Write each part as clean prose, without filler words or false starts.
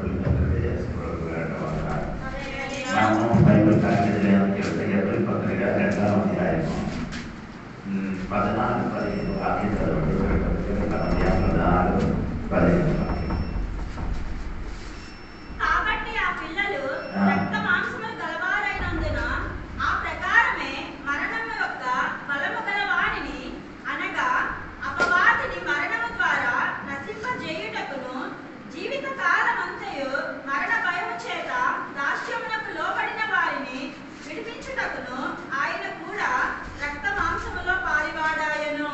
పిల్లలందరికీ చేసుకోవడం వల్ల మనము బైబిల్ తాకిదలేమని చెప్తే ఎవరి పత్రిక 2వ అధ్యాయము 14-15 వాక్యం చదవడం 14-15 వాక్యం. కాబట్టి ఆ పిల్లలు రక్త మాంసములు గలవారైనందున ఆ ప్రకారమే మరణము యొక్క బలము గల వాడిని అనగా అపవాదిని మరణము ద్వారా నశింపజేయుటకును జీవిత కాలమంతయు మరణ భయము చేత దాస్యమునకు లోబడిన వారిని విడిపించుటకును ఆయన కూడా రక్త మాంసములో పాలివాడాయను.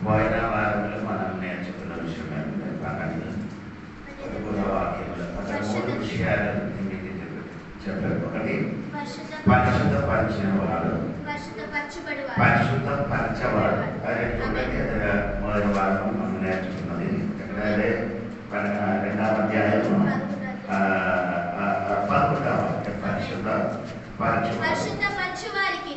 పోయిన వారంలో మనం నేర్చుకున్న విషయం ఏంటంటే వాక్యంలో 3 విషయాలు మీకు చెప్పారు. ఒకటి పరిశుద్ధపరిచిన వాడు, పరిశుద్ధపరచవాడు. అదే చూడండి, మొదటి వారం మనం నేర్చుకున్నది. ఎక్కడైతే 2వ అధ్యాయం 11వ వాక్యం పరిశుద్ధపరచు వారికి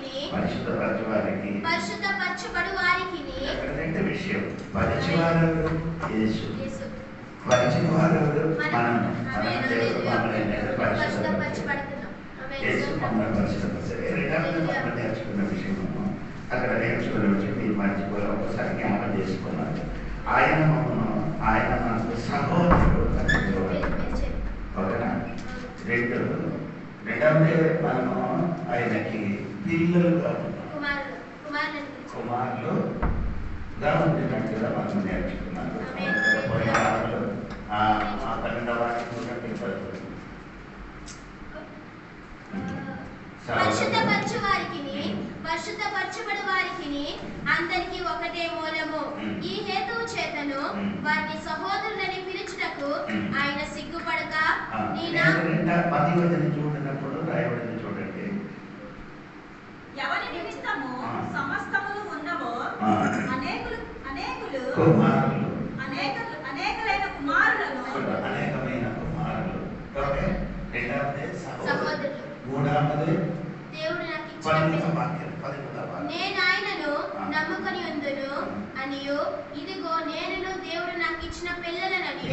ఎక్కడంటే విషయం పరిచవారు యేసు, పరిచిన వారు మనం యేసు మమ్మల్ని పరిశుద్ధపరిచారు. మనం నేర్చుకున్న విషయము అక్కడ నేర్చుకున్న విషయం మీరు మర్చిపోయి ఒకసారి జ్ఞాపకం చేసుకున్నారు. ఆయన మనకు సహోదరుడు ఓకేనా. రెండవది మనము ఆయనకి పిల్లలుగా కుమారులుగా ఉండినట్టుగా మనం నేర్చుకున్నాము. పోయిన వారంలో 12వ వాక్యం పరిశుద్ధపరచబడు వారికి అందరికి ఒకటే మూలము. ఈ హేతువు చేతను వారిని సహోదరులని పిలుచుటకు ఆయన సిగ్గుపడక చూడనప్పుడు రాయబడింది చూడండి. ఎవరి నిమిత్తము సమస్తములు ఉన్నవో అనేకులైన కుమారులను మూడవది దేవుడు నాకు నేను ఆయనను నమ్ముకొని ఉందును అనియు ఇదిగో నేను దేవుడు నాకు ఇచ్చిన పిల్లలనని.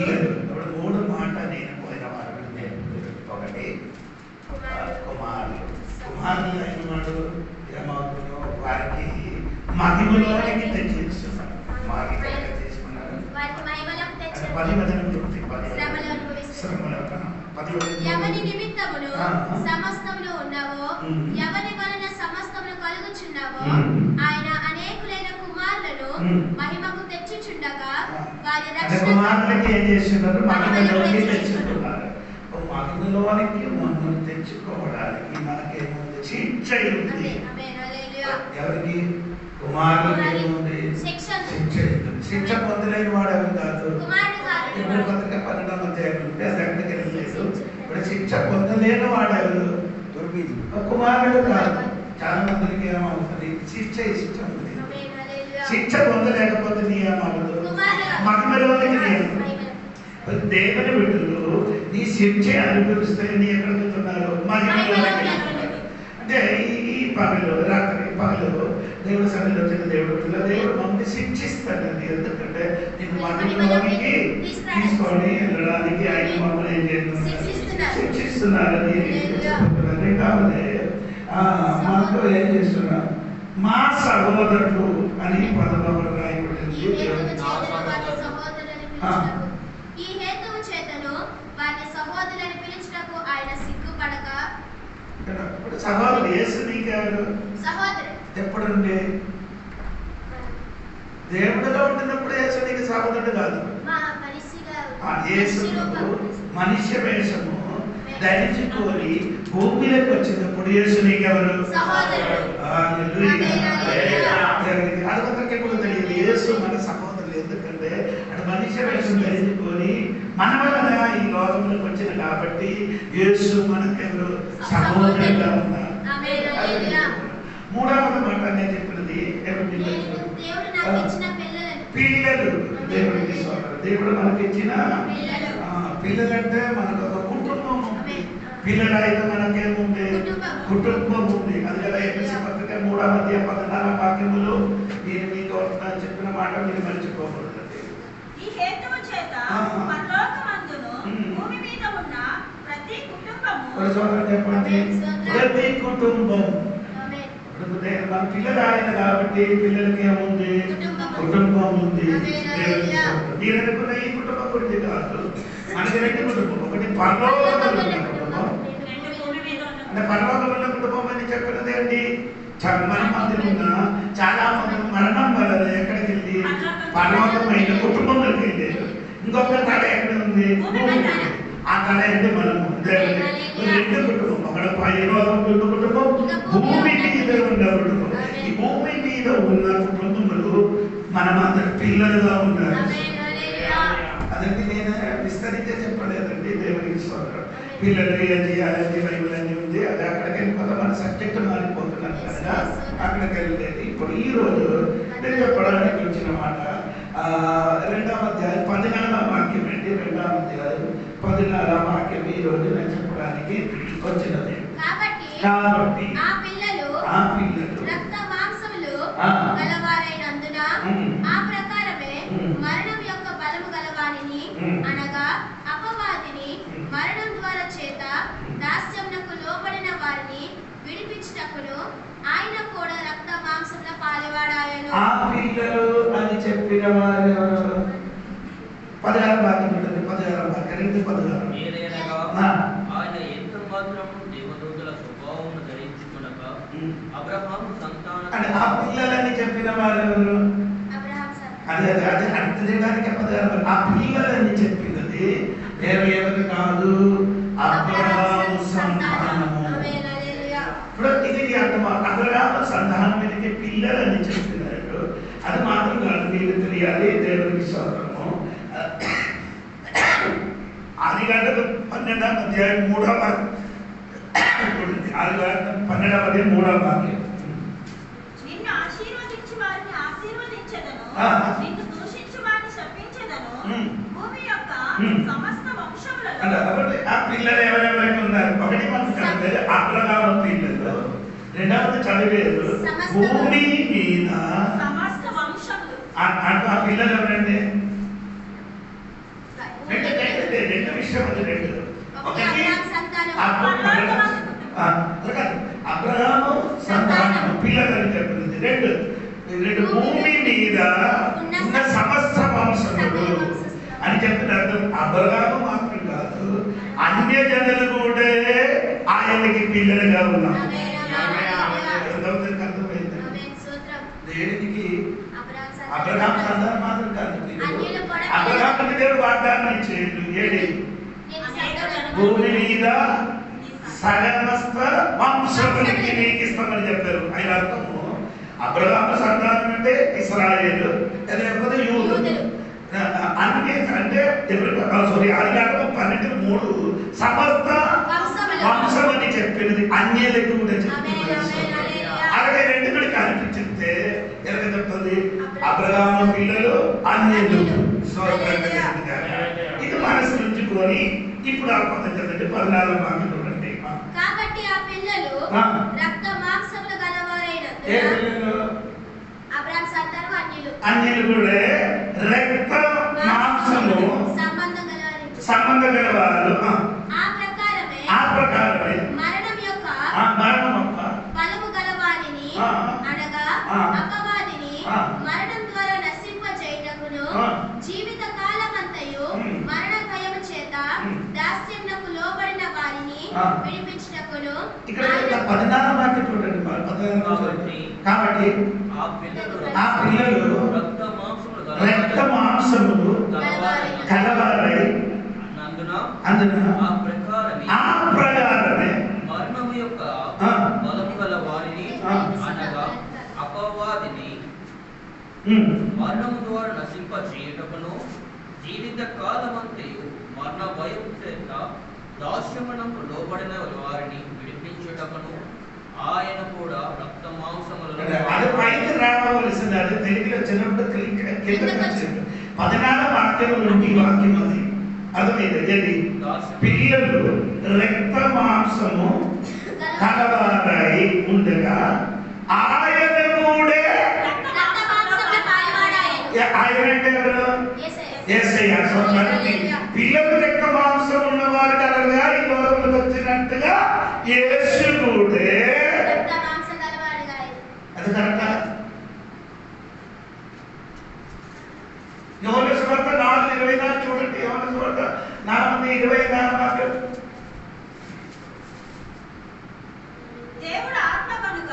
3 మాట నేను పోయిన వారు. ఒకటి కుమారులు అయిన వాడు ఏమవుతుందో వారికి మహిమలోనికి తెచ్చిస్తున్నారు. ఎవరి నిమిత్తమును సమస్తములు ఉన్నావో, ఎవరి వలన సమస్తములు కలుగుచున్నావో ఆయన అనేకులైన కుమారులను మహిమకు తెచ్చుచుండగా వారి కుమారులకి ఏం చేస్తున్నారు? మహిమలోకి తెచ్చుకున్నారు. మహిమలోనికి మమ్మల్ని తెచ్చుకోవడానికి మనకేముంది? శిక్ష ఉంది. ఎవరికి? కుమారులకి ఏముంది? శిక్ష. శిక్ష పొందలేని వాడు ఎవరు కాదు. ఇప్పుడు పత్రిక 12వ అధ్యాయం ఉంటే అది ఎక్కడికి వెళ్ళలేదు. ఇప్పుడు శిక్ష పొందలేని వాడు ఎవరు? కుమారుడు కాదు. చాలా మందికి ఏమవుతుంది? శిక్ష ఇష్టం ఉంది. శిక్ష పొందలేకపోతే నీ ఏమవుతుంది? మహిమలోనికి దేవుని బిడ్డలు నీ శిక్ష అనుభవిస్తే నీ ఎక్కడ వెళ్తున్నారు? మహిమలోనికి. అంటే ఈ రాత్రి పగలు దేవుడు సన్నిధిలో వచ్చిన దేవుడు మమ్మల్ని శిక్షిస్తాడండి. ఎందుకంటే నేను మహిమలోనికి తీసుకొని వెళ్ళడానికి ఆయన మమ్మల్ని ఏం చేస్తున్నారు? శిక్షిస్తున్నారని చెప్తున్నాను. కాబట్టి మాతో ఏం చేస్తున్నారు? మా సహోదరులు అని పదలో రాయబడింది. ఈ హేతువు చేతను వారిని సహోదరులని పిలుచుటకు ఆయన సిగ్గుపడక. ఇప్పుడు సహోదరుడు యేసు నీకెవరు? సహోదరుడు ఎప్పుడుండే దేవుడిలో ఉంటున్నప్పుడు యేసు నీకు సహోదరుడు కాదు. యేసు మనుష్య వేషము ధరించుకొని భూమిలోకి వచ్చినప్పుడు యేసు నీకెవరు? అది కూడా తెలియదు. యేసు మన సహోదరులు. ఎందుకంటే అటు మనుష్య వేషం ధరించుకొని మన వలన ఈ లోకంలోకి వచ్చిన కాబట్టి యేసు మనకెవరు? సహోదరులుగా ఉన్నారు. మూడవ మాట నేను చెప్పినది పిల్లలు. దేవుడికి దేవుడు మనకి ఇచ్చిన పిల్లలంటే మనకు ఒక కుటుంబం ఉంది. పిల్లలైతే మనకేముంది? కుటుంబం ఉంది. అది కదా ఎఫెసీ పత్రిక 3వ అధ్యాయం 14వ వాక్యములో నేను మీకు చెప్పిన మాట మీరు మర్చిపోకూడదు. ఈ హేతువు చేత ఒక సోదరుడు చెప్పండి, ప్రతి కుటుంబం. మన పిల్లలు ఆయన కాబట్టి పిల్లలకి ఏముంది? కుటుంబం ఉంది. మీరు అనుకున్న ఈ కుటుంబం గురించి కాదు, మనకి రెండు కుటుంబం. ఒకటి పరలోకంలో ఉన్న కుటుంబం, అంటే పరలోకంలో ఉన్న కుటుంబం అని చెప్పినది ఏంటి? మన మంది ఉన్న చాలా మంది మరణం వల్ల ఎక్కడికి వెళ్ళి పరలోకమైన కుటుంబంలోకి వెళ్ళారు. ఇంకొక తల ఎక్కడ ఉంది? ఆ తల అంటే మనము రెండు కుటుంబం. అక్కడ పరలోకం ఉన్న కుటుంబం, భూమి మీద ఉన్న కుటుంబం. ఈ భూమి మీద ఉన్న కుటుంబములు మనమందరి పిల్లలుగా ఉన్నారు. అదండి నేను విస్తరించే చెప్పలేదండి. దేవునికి స్తోత్రం. పిల్లలు ఏం చేయాలని బైబిల్ అన్ని ఉంది. అది అక్కడికి వెళ్ళిపోతే మన సబ్జెక్టు మారిపోతున్నారు కనుక అక్కడికి వెళ్ళలేదు. ఇప్పుడు ఈ రోజు నేను చెప్పడానికి వచ్చిన మాట 2వ అధ్యాయం 14వ వాక్యం అండి. 2వ అధ్యాయం 14వ వాక్యం ఈ రోజు నేను చెప్పడానికి వచ్చినది. కాబట్టి ఆ పిల్లలు రక్త మాంసములు గలవారైనందున ఆ ప్రకారమే మరణం యొక్క బలము గలవారిని అనగా అపవాదిని మరణం ద్వారా చేత దాస్యమునకు లోబడిన వారిని విడిపించుటకును ఆయన కూడా రక్త మాంసముల పాలివాడాయను. ఆ పిల్లలు అని చెప్పిన వారు ఎవరు? 16వ వాక్యం ఉంటుంది. 16వ వాక్యం 2:16. ఆయన ఎంత మాత్రం దేవదూతల స్వభావమును ధరించుకొనక అబ్రహాము సంతానం. అంటే ఆ పిల్లలని చెప్పిన వారు ఎవరు? అదే అదే అర్థం చేయడానికి ఆ పిల్లలని చెప్పినది వేరే ఎవరు కాదు, అబ్రహాము సంతానము. ఇప్పుడు ఇది అబ్రహాము సంతానానికి పిల్లలని చెప్పినారు. అది మాత్రం కాదు, మీకు తెలియాలి. దేవునికి స్తోత్రము. ఆదికాండము 12వ అధ్యాయం 3వ వాక్యం. ఆదికాండము 12వ అధ్యాయం 3వ వాక్యం. నిన్ను ఆశీర్వదించు వారిని ఆశీర్వదించెదను, నిన్ను దూషించు వారిని శపించెదను. భూమి యొక్క సమస్త వంశములలో అంటే ఆ పిల్లలు ఎవరెవరైనా ఉన్నారు? ఒకటి మనం చదివేది అబ్రహాము పిల్లలు, రెండవది చదివేది భూమి మీద సమస్త వంశములు. ఆ పిల్లలు ఎవరండి? రెండు విషయం ఉంది. రెండు ఒకటి అబ్రహాము సంతానము పిల్లలని చెప్పింది. రెండు భూమి మీద ఉన్న సమస్త వంశములు అని చెప్పిన అర్థం అబ్రహాము మాత్రం కాదు, అన్య జనులు కూడా ఆయనకి పిల్లలుగా ఉన్నారు. దేనికి? అబ్రహాము సంతానం మాత్రం కాదు, అబ్రహాముకి దేవుడు వాగ్దానం ఇచ్చేది ఏడి? భూమి మీద సమస్త వంశములకి నీకు ఇస్తామని చెప్పారు. ఆయన అర్థము అబ్రహాము సంతానం అంటే ఇశ్రాయేలు, లేకపోతే యూదులు. అన్ని అంటే ఆదికాండము 12:3 సమస్త వంశం అని చెప్పినది అన్యులకు కూడా చెప్పింది. అలాగే రెండు కూడా కలిపి చెప్తే ఎలా చెప్తుంది? అబ్రహాము పిల్లలు అన్యులు. ఇది మనసు నుంచుకొని ఇప్పుడు ఆ పద్ధతి 14వ వాక్యం చూడండి. కాబట్టి ఆ పిల్లలు రక్త మాంసములు గలవారైనందున అబ్రహాము సంతానం అన్యులు. అన్యులు కూడా రక్త మాంసము సంబంధం గలవారు. ఆ ప్రకారమే మరణం యొక్క బలము గలవారిని అనగా అపవాదిని మరణం ద్వారా నశింపజేయుటకును జీవిత కాలమంతయు మరణ భయము చేత దాస్యమునకు లోబడిన వారిని విడిపించుటకును. ఇక్కడ 14వ వాక్యం చూడండి. 14వ కాబట్టి ఆ పిల్లలు రక్త మాంసములు కలవారై అందున ఆ ప్రకారమే మరణము యొక్క బలము గల వారిని అనగా అపవాదిని మరణము ద్వారా నశింప చేయటకును జీవిత కాలమంతయు మరణ భయం చేత దాస్యమునకు లోబడిన వారిని విడిపించుటకును ఆయన కూడా రక్త మాంసములను. అది పైకి రావలసింది. అది తెలుగులో చిన్నప్పుడు కిందకి వచ్చింది. 14వ వాక్యం నుండి వాక్యం అది అర్థమైంది. పిల్లలు రక్త మాంసము కలవారై ఉండగా ఆయన కూడా ఆయన అంటే ఎవరు? యేసయ్య. పిల్లలు రక్త మాంసం ఉన్న వారు కలగా ఈ లోకంలోకి వచ్చినట్టుగా యోహాను సువార్త 4:24 చూడండి. యోహాను సువార్త 4:24. దేవుడు ఆత్మ కనుక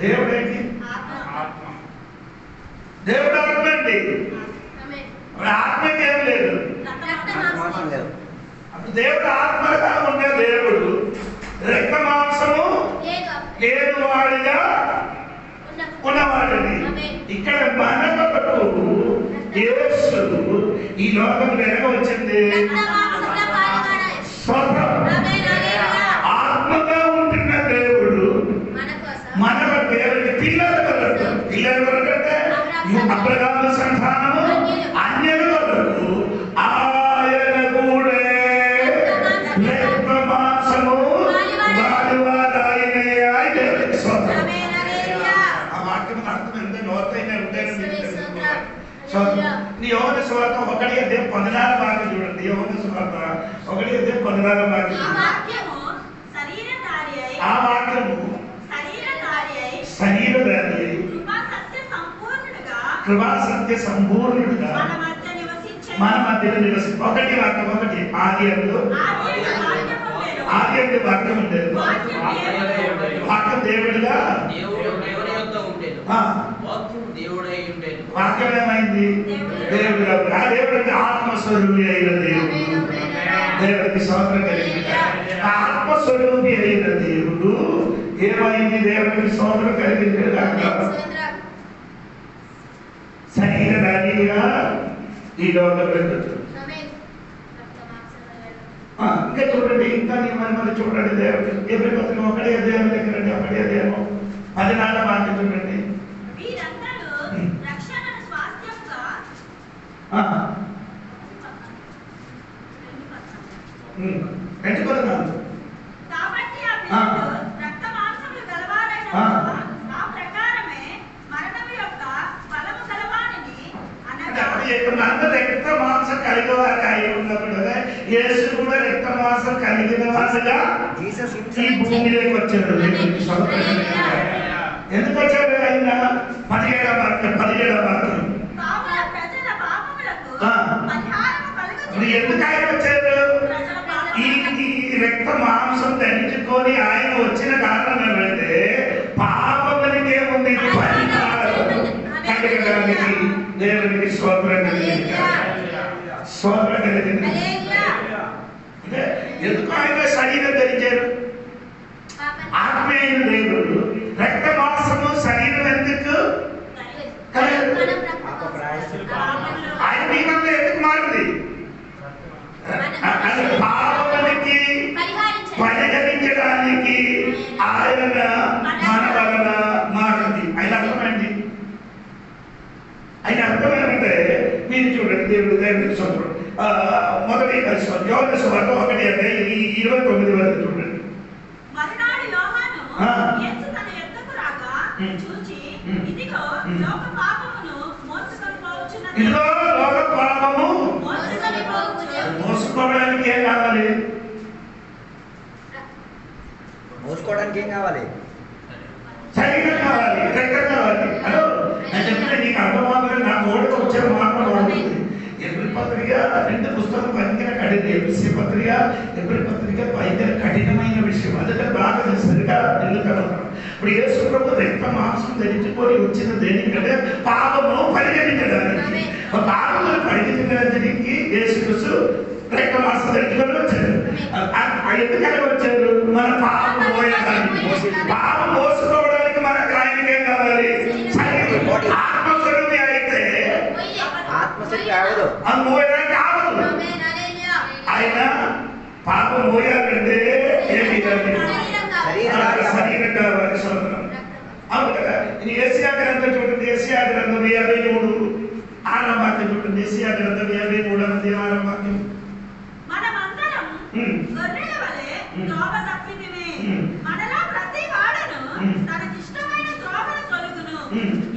దేవుడేంటి? ఆత్మ. దేవుడు ఆత్మ అండి. ఆమేన్. ఆత్మకి ఏం లేదు. రక్తమాంసం లేదు. అప్పుడు దేవుడు ఆత్మగా ఉన్న దేవుడు రక్త మాంసము లేదు వాడిగా ఉన్నవాడని. ఇక్కడ మనకు యేసు ఈ లోకం వెనక వచ్చింది ఆత్మగా ఉంటున్న దేవుడు మన దేవుడి పిల్లల కొరకు, పిల్లల కొరకంటే అబ్రహాము సంతానము అన్యుల కొరకు ఆయన కూడా రక్త మాంసము వాడివాడాయనే ఆయన స్తోత్రం. ఆ వాక్యం అర్థం ఎంత లోతైన హృదయం యోహాను సువార్త 1:16 చూడండి. యోహాను సువార్త 1:16 ఆ వాక్యము శరీరధారి అయి కృపా సత్య సంపూర్ణుడుగా మన మధ్యలో నివసి. ఒకటి ఆది అందు వాక్యం ఉండేది. వాక్యం దేవుడుగా వాక్యం ఏమైంది? దేవుడుగా. ఆ దేవుడు అంటే ఆత్మస్వరూపి అయిన దేవుడు. దేవుడికి స్తోత్రం కలిగింది. ఆత్మస్వరూపి అయిన దేవుడు ఏమైంది? దేవుడికి స్తోత్రం కలిగింది. శరీరధారిగా ఈ లోకంలో ఇంకా చూడండి, ఇంకా మళ్ళీ చూడండి. దేవుడు ఎవరి పత్రిక 1:5 దగ్గర 1:5 14 వాక్యం చూడండి. రక్త మాంసం కలిగిన వారు అయి ఉన్నప్పుడు యేసు కూడా రక్త మాంసం కలిగిన వారుగా ఈ భూమిలోకి వచ్చాడు. ఎందుకు వచ్చాడు ఆయన? 17వ వాక్యం ఎందుకు ఆయన వచ్చారు? ఈ రక్త మాంసం ధరించుకొని ఆయన వచ్చిన కారణం ఏమంటే పాపమునికి ఏముంది? పరిహారం కలగడానికి. దేవునికి స్తోత్రం కలిగింది. స్తోత్రం కలిగింది. ఎందుకు ఆయన శరీరం ధరించారు? ఆత్మీయ దేవుడు రక్త మాంసము శరీరం ఎందుకు ఆయన మీకంతా ఎందుకు మారింది? పాపమునికి పరిహరించడానికి ఆయన మన వలన మారింది. ఆయన అర్థమైంది. ఆయన అర్థం ఏమంటే మీరు చూడండి. దేవుడికి స్తోత్రం. మొదటి యోహాను సువార్త 1:29 వరకు చూడండి. మరునాడు యోహాను యేసు తన యొద్దకు రాగా చూచి, ఇదిగో లోక పాపమును మోసుకొని పోవచ్చున్నది. ఇదిగో లోక పాపము మోసుకోవడానికి ఏం కావాలి? మోసుకోవడానికి ఏం కావాలి? శరీరం కావాలి, రక్తం కావాలి. హలో, నేను చెప్తే నీకు అర్థమవుతుంది. నా ఓడికి వచ్చే మార్పులు అవుతుంది. ఎబ్రి పత్రిక 2 పుస్తకం భయంకర కఠిన. ఎబ్రి పత్రిక భయంకర కఠినమైన విషయం. అందుకని బాగా సరిగా నిలుకలుగుతాం. ఇప్పుడు యేసు ప్రభు రక్త మాంసం ధరించుకొని వచ్చిన దేనికంటే పాపము పరిగణించడానికి. పాపమును పరిగణించడానికి యేసుక్రీస్తు రక్త మాంసం ధరించుకొని వచ్చారు. ఎందుకని వచ్చారు? మన పాపం మోయడానికి. పాపం మోసుకోవడానికి మనకు ఆయనకి ఏం కావాలి? ఆత్మస్వరూపి అయితే అది మోయడానికి ఆగదు. ఆయన పాపం మోయాలంటే ఏమి శరీరం కావాలి. సోదరం అవును కదా. ఇది ఏసియా గ్రంథం చూడండి. ఏసియా గ్రంథం 53 వాక్యం చూడండి. ఏసియా గ్రంథం 53 వాక్యం. మనమందరం గొర్రెల వలె త్రోవ తప్పితిమి. మనలో ప్రతి వాడును తనకిష్టమైన త్రోవను తొలగును.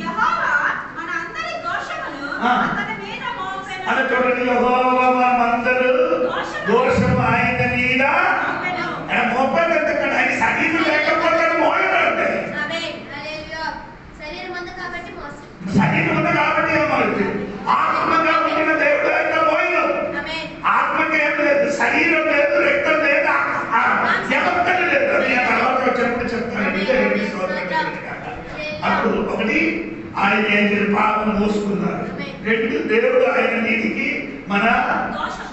యెహోవా మన అందరి దోషమును అతని మీద మోపెను. అలా చూడండి. యెహోవా మనందరూ దోషము ఆయన మీద మోపెను. ఎందుకంటే ఆయన శరీరం లేకపోతే మోయడంటే శరీరం ఉంది కాబట్టి ఏమవుతుంది? ఆత్మగా ఉండిన దేవుడు అయితే పోయిన ఆత్మకి ఏం లేదు, శరీరం లేదు, రక్తం లేదు, ఎవరు లేదు. అది ఆ తర్వాత వచ్చినప్పుడు చెప్తాను. అప్పుడు ఒకటి ఆయన ఏం పాపం మోసుకున్నారు, రెండు దేవుడు ఆయన నీతికి మన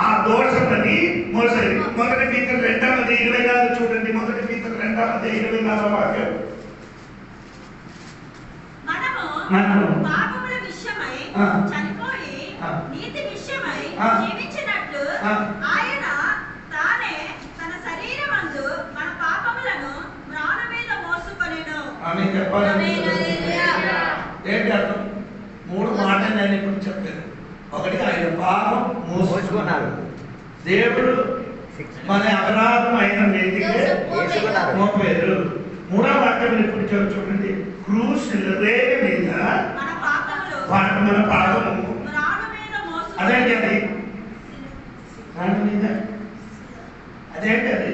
ఆ దోషమని మోసది. మొదటి పీతలు 2:24 చూడండి. మొదటి పీతలు 2:24 వాక్యం. మనము పాపముల విషయమై చనిపోయి నీతి విషయమై జీవించినట్లు ఆయన తానే తన శరీరమందు మన పాపములను మ్రాణ మీద మోసుకొనెను. ఆమె చెప్పాలి. ఏంటి అర్థం? 3 మాటలు నేను ఇప్పుడు చెప్పాను. ఒకటి ఆయన పాపం మోసుకున్నారు, దేవుడు మన అపరాధం అయిన మీదికే మోపారు. 3వ వాక్యం ఇప్పుడు చూడండి. క్రూస్ రేగ మీద మన పాపములు మన పాపము మ్రాణ మీద మోసుకొనెను. అదేంటి అది? రాళ్ళ మీద అదేంటి అది?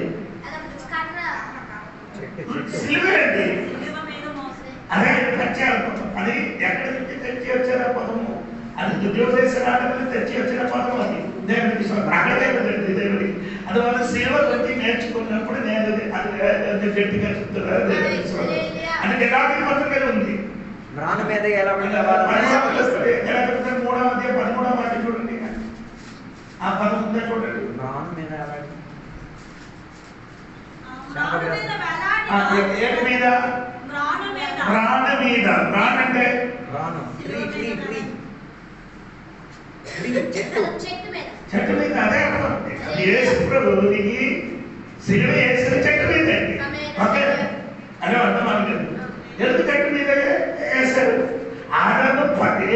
సిలువే అండి. శిలువ మీద మోసే అదే తెచ్చారు పదం. అది ఎక్కడి నుంచి తెచ్చి వచ్చారు ఆ పదము? అది దుర్యోధేశ్వరాన్ని తెచ్చి వచ్చిన పదం. అది దేవుడికి అక్కడే కదండి దేవుడికి. అందువల్ల సిలువ వచ్చి నేర్చుకున్నప్పుడు నేను అది గట్టిగా చెప్తున్నాను. అది ఎలాంటి పద్ధతిలో ఉంది. మ్రాణ మీద ఎలా ఎలా చెప్తారు? 3వ అధ్యాయం 13వ వాక్యం చూడండి. ఆ పదం ఉందా చూడండి. మ్రాణ మీద మ్రాణ మీద వేలాడిన ఏంటి మీద? మ్రాణ మీద ప్రాణ మీద. ప్రాణ అంటే రాను చెట్టు చెట్టు మీద. అదే అర్థం. యేసు ప్రభువునికి సిలువ వేసిన చెట్టు మీద అండి. ఓకే, అదే అర్థం అనుకోండి. ఎందుకు చెట్టు మీద వేశారు? ఆడను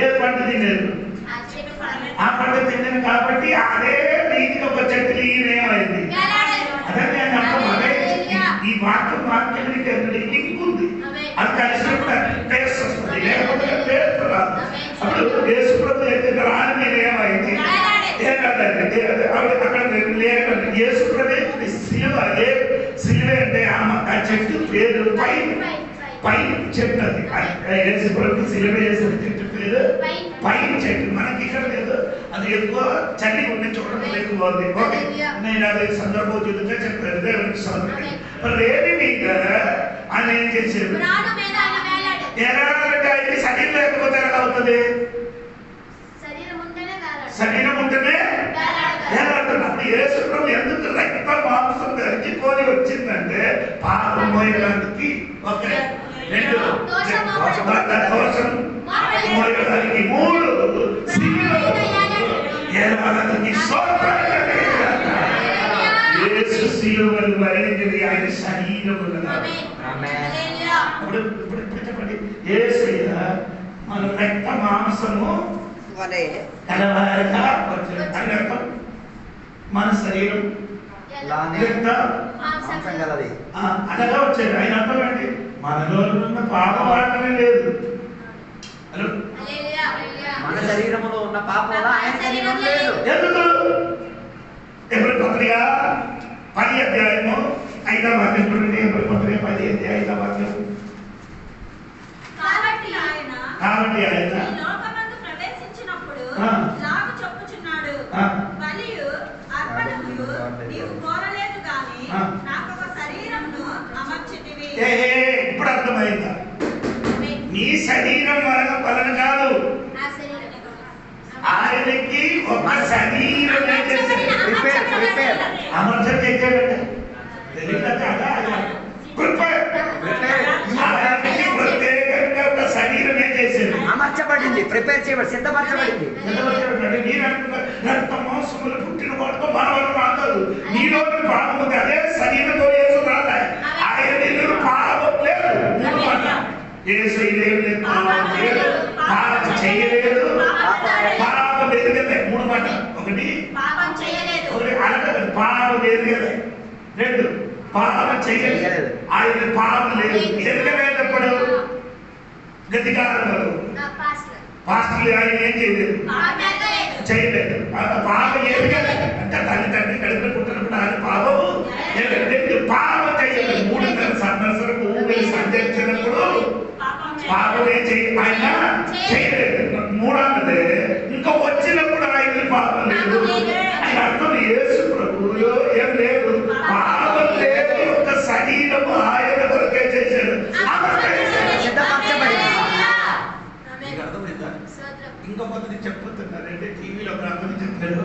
ఏ పంట తినేది, ఆ పంట తిన్నాను కాబట్టి అదే రీతికి ఒక చెట్టు ఏమైంది. అదే నేను అర్థం. అదే ఈ వాక్యానికి లింక్ ఉంది. అది కలిసినప్పుడు టేస్ట్ వస్తుంది, లేకపోతే టేస్ట్ రాదు. అప్పుడు యేసు ప్రభు రాని మీద ఏమైంది? అక్కడ లేదండి. యేసు ప్రభు సిలువ. సిలువ అంటే ఆ చెట్టు పేరు పైన చెట్టు. అది యేసు ప్రభు సిలువ వేసిన చెట్టు పేరు పైన చెట్టు. మనకి ఇక్కడ లేదు. అది ఎక్కువ చలి ఉండే చూడడం ఎక్కువ ఉంది. ఓకే, నేను అది సందర్భోచితంగా చెప్పాను. దేవునికి సందర్భం రేడి మీద ఆయన ఏం చేశారు? ఎలా అంటే ఆయనకి శరీరం లేకపోతే ఎలా అవుతుంది? శరీరం ఉంటేనే వేలాడుతున్నప్పుడు యేసు ప్రభు ఎందుకు రక్త మాంసం ధరించుకొని వచ్చిందంటే పాపం మోయడానికి. ఓకే, 2 దోషం మోయడానికి, 3 యేసు సిలువను భరించింది ఆయన శరీరము. ఇప్పుడు చెప్పండి. యేసయ్య మన రక్త మాంసము కలవారిగా వచ్చింది. అని అర్థం మన శరీరం అనగా వచ్చేది. ఆయన అర్థం ఏంటి? మనలో ఉన్న పాపం వాడటమే లేదు. హలో, మన శరీరంలో ఉన్న పాపం ఆయన శరీరం లేదు. ఎందుకు? ఎవరి పత్రిక 10వ అధ్యాయము 5వ వాక్యం చూడండి. ఎవరి పత్రిక 10వ అధ్యాయం 5వ వాక్యం. కాబట్టి ఆయన ఆయన లోకమందు ప్రవేశించినప్పుడు లాగు చెప్పుచున్నాడు. బలియు అర్పణములు నీవు కోరలేదు గాని నాకొక శరీరమును అమర్చితివి. ఇప్పుడు అర్థమైందా? నీ శరీరం వలన కాదు, ఆయనకి ఒక శరీరం అమర్చం చేశాడంటే ప్రత్యేకంగా ఒక శరీరమే చేశాడు. అమర్చబడింది, ప్రిపేర్ చేయబడి, సిద్ధపరచబడింది. రక్త మాంసములు పుట్టిన వాడితో మనవలు రాదు. నీలో పాపం ఉంది, అదే శరీరంతో యేసు రాలే. ఆయన నిన్ను పాపం లేదు. యేసు ఇదేమి పాపం చేయలేదు, పాపం ఎరగలే. 3 మాటలు. ఒకటి అనగదు, పాపం ఎరగలే. 2 పాపం చేయలేదు. ఆయన పాపం లేదు. ఎరగలేనప్పుడు గతికారంలో పాస్టర్లు ఆయన ఏం చేయలేదు, చేయలేదు. పాపం ఎరగలేదు అంటే తల్లిదండ్రి కడుపులో పుట్టినప్పుడు ఆయన పాపము ఎరగలేదు. పాపం చేయలేదు. 3 సంవత్సరం భూమిని సంచరించినప్పుడు పాపం ఏం ఆయన చేయలేదు. ఇంకొకరికి చెప్పుతున్నారు అంటే టీవీలో ఒక అతను చెప్పారు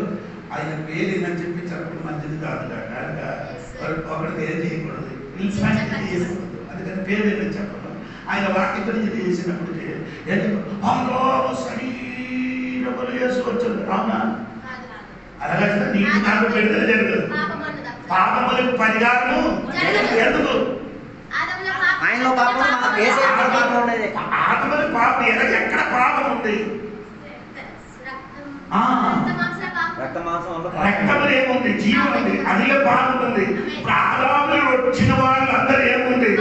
ఆయన పేరు ఏందని చెప్పి చెప్పడం మంచిది కాదు కనుక ఒకరికి ఏం చేయకూడదు ఇన్స్పెక్ట్ చేయకూడదు అందుకని పేరు ఏంటని చెప్పడం ఆయన వాక్యం గురించి చేసినప్పుడు శరీరములు చేసుకోవచ్చు అవునా అలాగే నీకు నాకు విడుదల జరగదు పాపములకు పరిహారము ఎందుకు ఆయనలో పాపం ఉండేది ఆత్మల పాపం ఎక్కడ పాపం ఉంది రక్తములు ఏముంది జీవం ఉంది అదిలో పాపం ఉంది ఆదాములు వచ్చిన వాళ్ళందరూ ఏముంది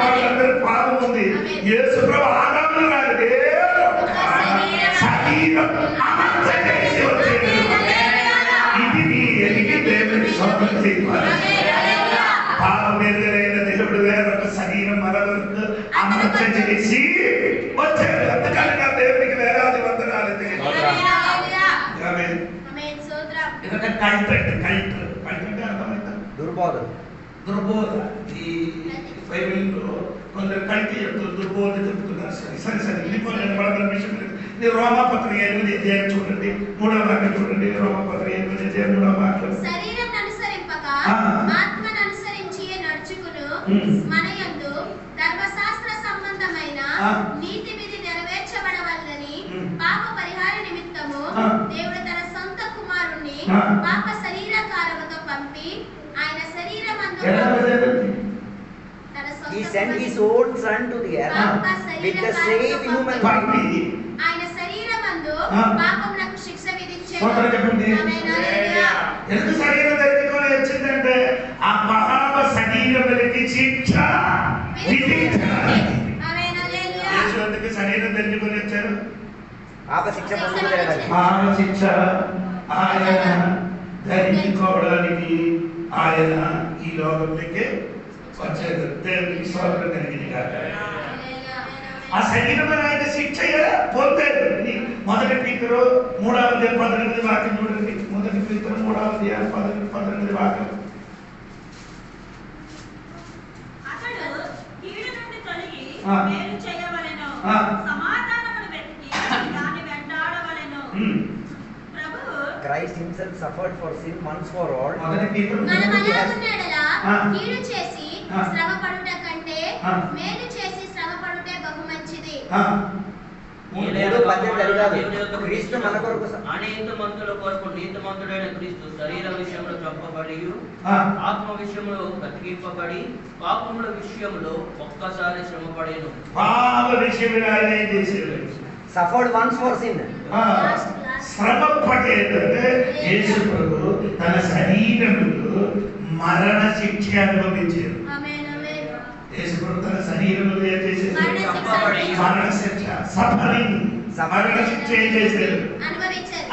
వాళ్ళందరూ పాపం ఉంది యేసు ప్రభు ఆదాములు కాదు శరీరం అమర్చేసి వచ్చేది ఇది నీ ఎదిగి దేవుని స్వప్నం చేయాలి పాపం ఎదురైన దేవుడు వేరొక శరీరం మరొకరు అమర్చ చేసి వచ్చాడు అందుకని నా దేవునికి వేలాది వందనాలు దుర్బోధ ఈ బైబిల్లో కొందరు కల్తీ చెప్తారు దుర్బోధ చెప్తున్నారు సరే విషయం మీరు రోమాపత్రిక 8వ అధ్యాయం చూడండి 3వ వాక్యం చూడండి రోమాపత్రిక 8వ అధ్యాయం 3వ వాక్యం శరీరం అనుసరింపక ఆత్మను అనుసరించి నడుచుకును మనయందు ధర్మశాస్త్ర సంబంధమైన నీతి విధి నెరవేర్చబడవలనని పాప పరిహార నిమిత్తము దేవుడు తన సొంత కుమారుణ్ణి పాప శరీరకారముతో పంపి ఆయన శరీరమందు He sent his own son to the earth with the same human body. ఆయన శరీరమందు పాపములకు శిక్ష విధించెను. ఎందుకు శరీరం ధరించుకొని వచ్చిందంటే ఆ పాప శరీరములకి శిక్ష విధించడానికి. యేసు ఎందుకు శరీరం ధరించుకొని వచ్చారు? పాప శిక్ష పొందడానికి. పాప శిక్ష ఆయన ధరించుకోవడానికి ఆయన ఈ లోకంలోకి వచ్చారు. దేవునికి స్తోత్రం కలిగింది కాక. ఆ శరీరమైన ఆయన శిక్ష పొందాడు. మొదటి పీతరు 3వ అధ్యాయం 18 వాక్యం చూడండి. మొదటి పీతరు 3వ అధ్యాయం 18 వాక్యం. అతడు కీడు నుండి తొలగి మేలు చేయవలెను, సమాధానమును వెతికి దాన్ని వెంటాడవలెను. ప్రభువు Christ himself suffered for sin once for all. మొదటి పీతరు కీడు చేసి శ్రమ పడుట కంటే మేలు చేసి శ్రమ పడుటే బహు మంచిది. క్రీస్తు మన కొరకు నీతిమంతుల కొరకు నీతిమంతుడైన క్రీస్తు శరీర విషయంలో చంపబడి ఆత్మ విషయంలో బ్రతికింపబడి పాపముల విషయంలో ఒక్కసారి శ్రమపడేను. పాప విషయంలో ఆయన ఏం చేశాడు? Suffered once for sin. శ్రమ పడేటంటే యేసు ప్రభు తన శరీరములో మరణ శిక్ష అనుభవించారు. యేసు ప్రభు తన శరీరములో ఏం చేశారు? మరణ శిక్ష సఫరింగ్ మరణ శిక్ష ఏం చేశారు? అనుభవించారు.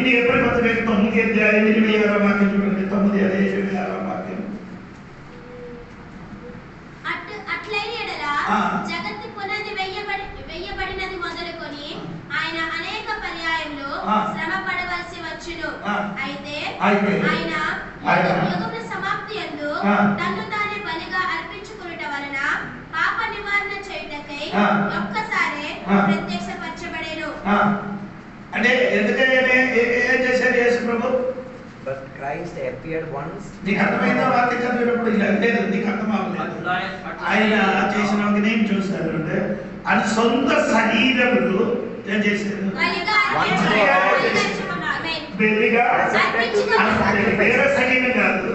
ఇది ఎప్పుడు కొత్తగా 9వ అధ్యాయం 26వ వాక్యం చూడండి. 9వ అధ్యాయం 26వ వాక్యం. అట్లైన ఎడల జగత్తు పునాది వేయబడినది మొదలుకొని ఆయన అనేక పర్యాయములు శ్రమ పడవలసి వచ్చును. అయితే ఆయన యుగముల సమాప్తి యందు తన్ను తానే బలిగా అర్పించుకొనుట వలన పాప నివారణ చేయుటకై ఒక్కసారే ప్రత్యక్షపరచబడెను. అంటే ఎందుకంటే ఏం చేశారు యేసు ప్రభు? But Christ appeared once. నీకు అర్థమైందా? వాక్యం చదివేటప్పుడు ఇలా లేదు, నీకు అర్థం అవ్వలేదు. ఆయన చేసిన ఒక నేమ్ చూస్తారు అంటే ఆయన సొంత శరీరములు ఏం చేశారు? వేరే శరీరం కాదు,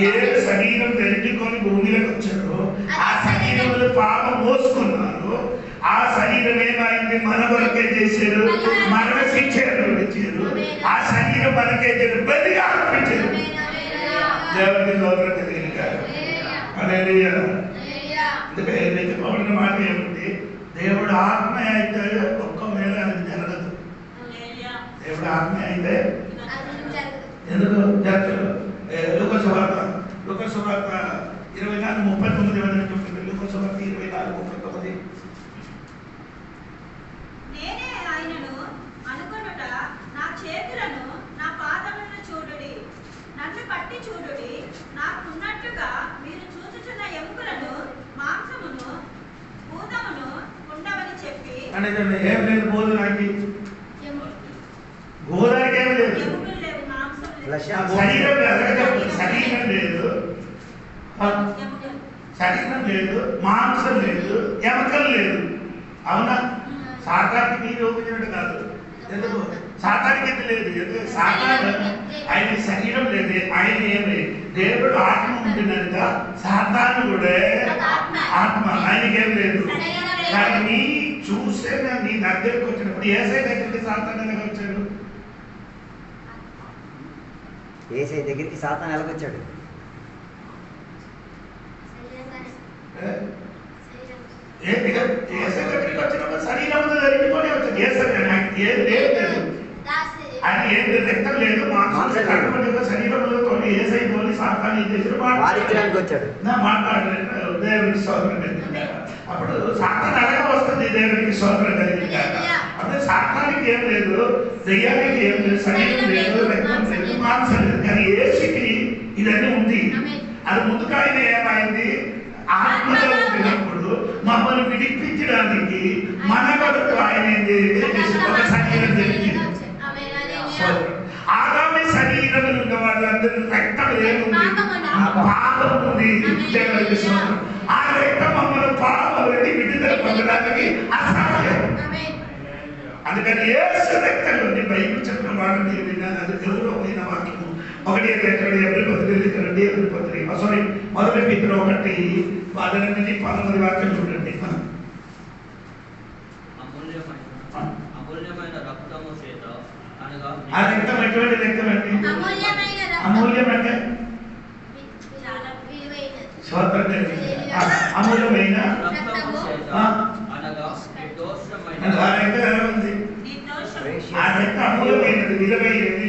ఏ శరీరం ధరించుకొని భూమిలోకి వచ్చారో ఆ శరీరంలో పాపం మోసుకున్నారు. ఆ శరీరం ఏమైంది? మన వరకే చేశారు, మరణ శిక్ష అనుభవించారు. ఆ శరీరం మనకే బలిగా అర్పించారు. దేవుడికి స్తోత్రం కలిగింది కాదు. హల్లెలూయా. అందుకే మీకు పౌరుల మాట ఏముంది? దేవుడు ఆత్మ అయితే ఒక్కవేళ అది జరగదు. దేవుడు ఆత్మ అయితే ఎందుకు జరగదు? లూకాసు వార్త 24:39 ఏమని చూస్తుంది? లూకాసు వార్త 24:39. నేనే ఆయనను అనుకొనుట నా చేతులను నా పాదములను చూడుడి, నన్ను పట్టి చూడుడి, నాకున్నట్లుగా మీరు చూచుచున్న ఎముకలను మాంసమును భూతమును ఉండవని చెప్పి అంటే ఏం లేదు బోధ నాకు శరీరం లేదు, శరీరం లేదు, శరీరం లేదు, మాంసం లేదు, ఎముకలు లేదు. అవునా? సాతానికి మీరు ఊహించినట్టు కాదు. ఎందుకు? సాతానికి ఎంత లేదు. ఎందుకు? సాతాను ఆయన శరీరం లేదు, ఆయన ఏమి దేవుడు ఆత్మ ఉంటున్నాక సాతాను కూడా ఆత్మ, ఆయనకేం లేదు. కానీ నీ చూసే నీ దగ్గరకు వచ్చినప్పుడు ఏసై దగ్గరికి సాతాను ఎలాగ వచ్చాడు? ఏసై దగ్గరికి సాతాను ఎలాగొచ్చాడు? ఏసై దగ్గరికి వచ్చినప్పుడు శరీరంలో జరిగిపోయి వచ్చింది. ఏసై ఏం లేదు, ఆయన ఏం రక్తం లేదు, మాంసం శరీరంలో కొన్ని ఏసై పోలి సాతాను చేసి వారించడానికి వచ్చాడు. మాట్లాడలేదు. దేవునికి స్తోత్రం కలిగింది. అప్పుడు సాతాను అలాగే వస్తుంది. దేవునికి స్తోత్రం కలిగింది. అప్పుడు సాతానికి ఏం లేదు, దెయ్యానికి ఏం లేదు, శరీరం లేదు, రక్తం లేదు, మాంసం లేదు. కానీ ఏసుకి ఇదన్నీ ఉంది. అది ముందుగా ఆయన ఏమైంది? ఆత్మలో ఉండినప్పుడు మమ్మల్ని విడిపించడానికి మన వరకు ఆయన ఒక శరీరం జరిగింది. ఆదామి శరీరం ఉన్న వాళ్ళందరూ రక్తం ఏముంది? పాపం ఉంది. ఆ రక్తం మమ్మల్ని పాపం విడుదల పొందడానికి అసాధ్యం. అందుకని యేసు రక్తం ఉంది. బైబిల్ చెప్పిన మాట మీరు విన్నాను. అది గౌరవమైన వాక్యము. 1 సారీ మొదటి పేతురు 1:18-19 వాక్యం చూడండి. అమూల్యమైన రక్తము చేత అనగా ఆ రక్తం ఎటువంటి రక్తం అండి? అమూల్యం అంటే అమూల్యమైన రక్తము చేత అనగా నిర్దోషమైన ఆ రక్తం ఎలా ఉంది? ఆ రక్తం అమూల్యమైనది, విలువైనది.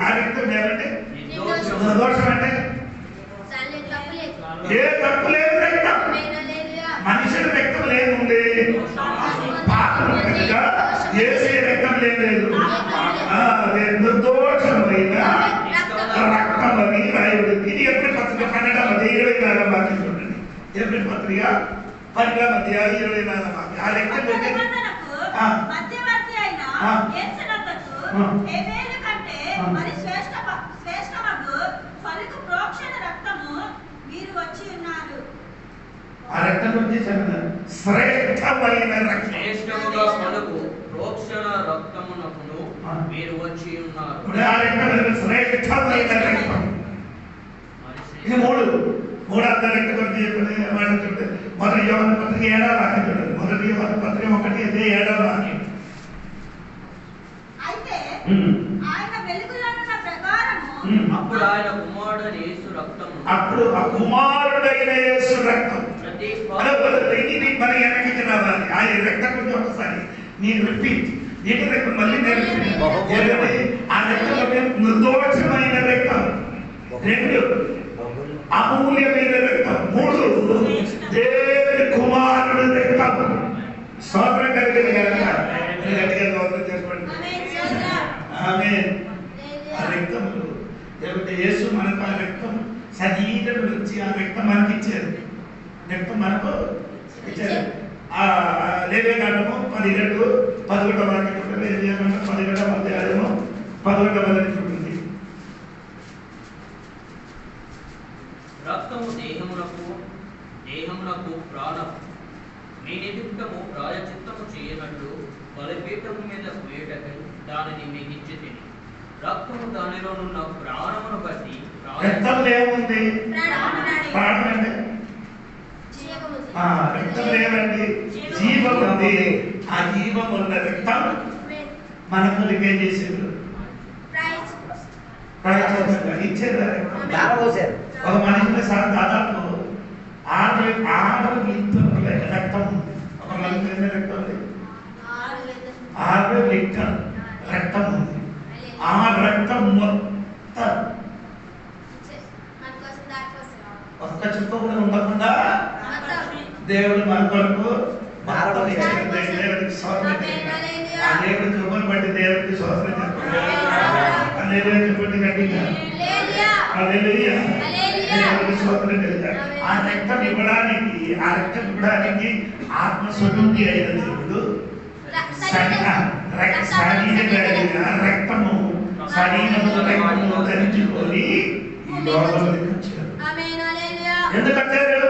ఆ రక్తం ఏమంటే నిర్దోషం అంటే ఏ తప్పు లేదు రక్తం. మనుషుల రక్తం లేనుంది, పాపం కనుక యేసే రక్తం లేదు. నిర్దోషమైన రక్తం అని రాయబడింది. ఇది ఎప్పుడు పత్రిక 12:24 వాక్యం చూడండి. ఎప్పుడు పత్రిక 12:24 వాక్యం. ఆ రక్తం మధ్యవర్తి అయిన యేసు రక్తము హేబెలు కంటే మరి శ్రేష్టమగు పలుకు ప్రోక్షణ రక్తము మీరు వచ్చి ఉన్నారు. ఆ రక్తం వచ్చేసాను శ్రేష్టమైన రక్తం. శ్రేష్టముగా పలుకు ప్రోక్షణ రక్తమునకును మీరు వచ్చి ఉన్నారు. ఆ రక్తం శ్రేష్టమైన రక్తం. ఇది మూడు అర్థం రక్తం గురించి చెప్పండి. మొదటి యోహాను పత్రిక 7వ వాక్యం చూడండి. మొదటి యోహాను పత్రిక 1:7వ వాక్యం. అయితే ఆయన వెలుగులోనున్న ప్రకారము అప్పుడు ఆయన కుమారుడైన యేసు రక్తము అప్పుడు ఆ కుమారుడైన యేసు రక్తం ప్రతి ఇది మన వెనక్కి రావాలి. ఆ రక్తం గురించి ఒకసారి నేను రిపీట్. ఏంటి రక్తం? మళ్ళీ నేను ఆ రక్తం నిర్దోషమైన రక్తం. 2 అమూల్యమైన రక్తం. 3 దేవుని కుమారుడు రక్తం. స్తోత్రం కలిగింది కదా. గట్టిగా స్తోత్రం చేసుకోండి. ఆమేన్. ఆ రక్తములు లేకపోతే యేసు మనకు ఆ రక్తం శరీరం నుంచి ఆ రక్తం మనకి ఇచ్చారు. రక్తం మనకు ఇచ్చారు. లేవియకాండము 12:11 వాక్యం చూడండి. లేవియకాండం 12:11 చూడండి. రక్తము దేహమునకు ప్రాణం. మీ నిమిత్తము ప్రాయచిత్తము చేయనట్లు బలిపీఠము మీద వేయటకై దానిని మీకు ఇచ్చి తిని రక్తము దానిలోనున్న ప్రాణమును బట్టి రక్తంలో ఏముంది? ప్రాణం అంటే రక్తం లేదండి, జీవం ఉంది. ఆ జీవం ఉన్న రక్తం మనకు రిపేర్ చేసేది ఇచ్చేది. ఒక మనిషిని సార్ దాదాపు 6 లీటర్ల రక్తం ఉంది. ఒక మనిషి ఎన్ని రక్తం ఉంది? 6 లీటర్ రక్తం ఉంది. ఆ రక్తం మొత్తం ఒక్క చుక్క కూడా ఉండకుండా దేవుడు మన కొరకు దేవుడికి స్తోత్రం. ఆ దేవుడి కృపను బట్టి దేవుడికి స్తోత్రం చెప్పండి. చెప్పండి గట్టిగా దేవుడికి స్తోత్రం కలిగారు. ఆ రక్తం ఇవ్వడానికి ఆత్మస్వరూపి అయిన దేవుడు శరీర రక్తము శరీరము రక్తము ధరించుకొని ఈ లోకంలోకి వచ్చారు. ఎందుకు వచ్చారు?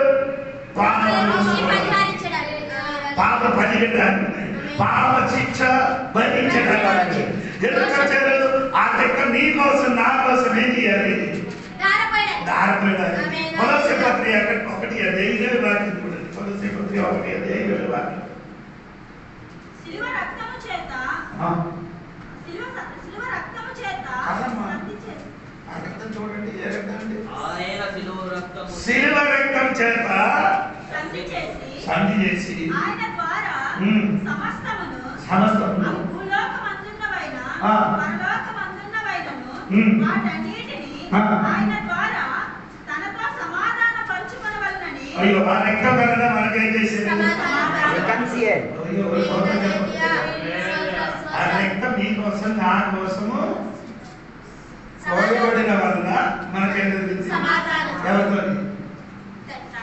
పాప పరిహారించడానికి, పాప శిక్ష భరించడానికి. ఎందుకు వచ్చారు? ఆ చెక్క నీ కోసం నా కోసం ఏం చేయాలి? దారపడాలి. కొలొస్సే పత్రిక 1:5 వాక్యం చూడండి. కొలొస్సే పత్రిక 1:5 వాక్యం. శిలువ రక్తము చేత రక్తం చూడండి, ఏ రక్తం అండి? ఆయన శిలువ రక్తము శిలువ రక్తం చేత సంధి చేసి ఆయన ద్వారా సమస్తమును భూలోకమందున్నవైన పరలోకమందున్నవైనను వాటన్నిటిని ఆయన ద్వారా తనతో సమాధాన పరుచుకొనవలెనని. అయ్యో, ఆ రక్తం వలన మనకేం చేసేది? ఆ రక్తం నీ కోసం నా కోసము కోయబడిన వలన మనకేం జరిగింది? ఎవరితో?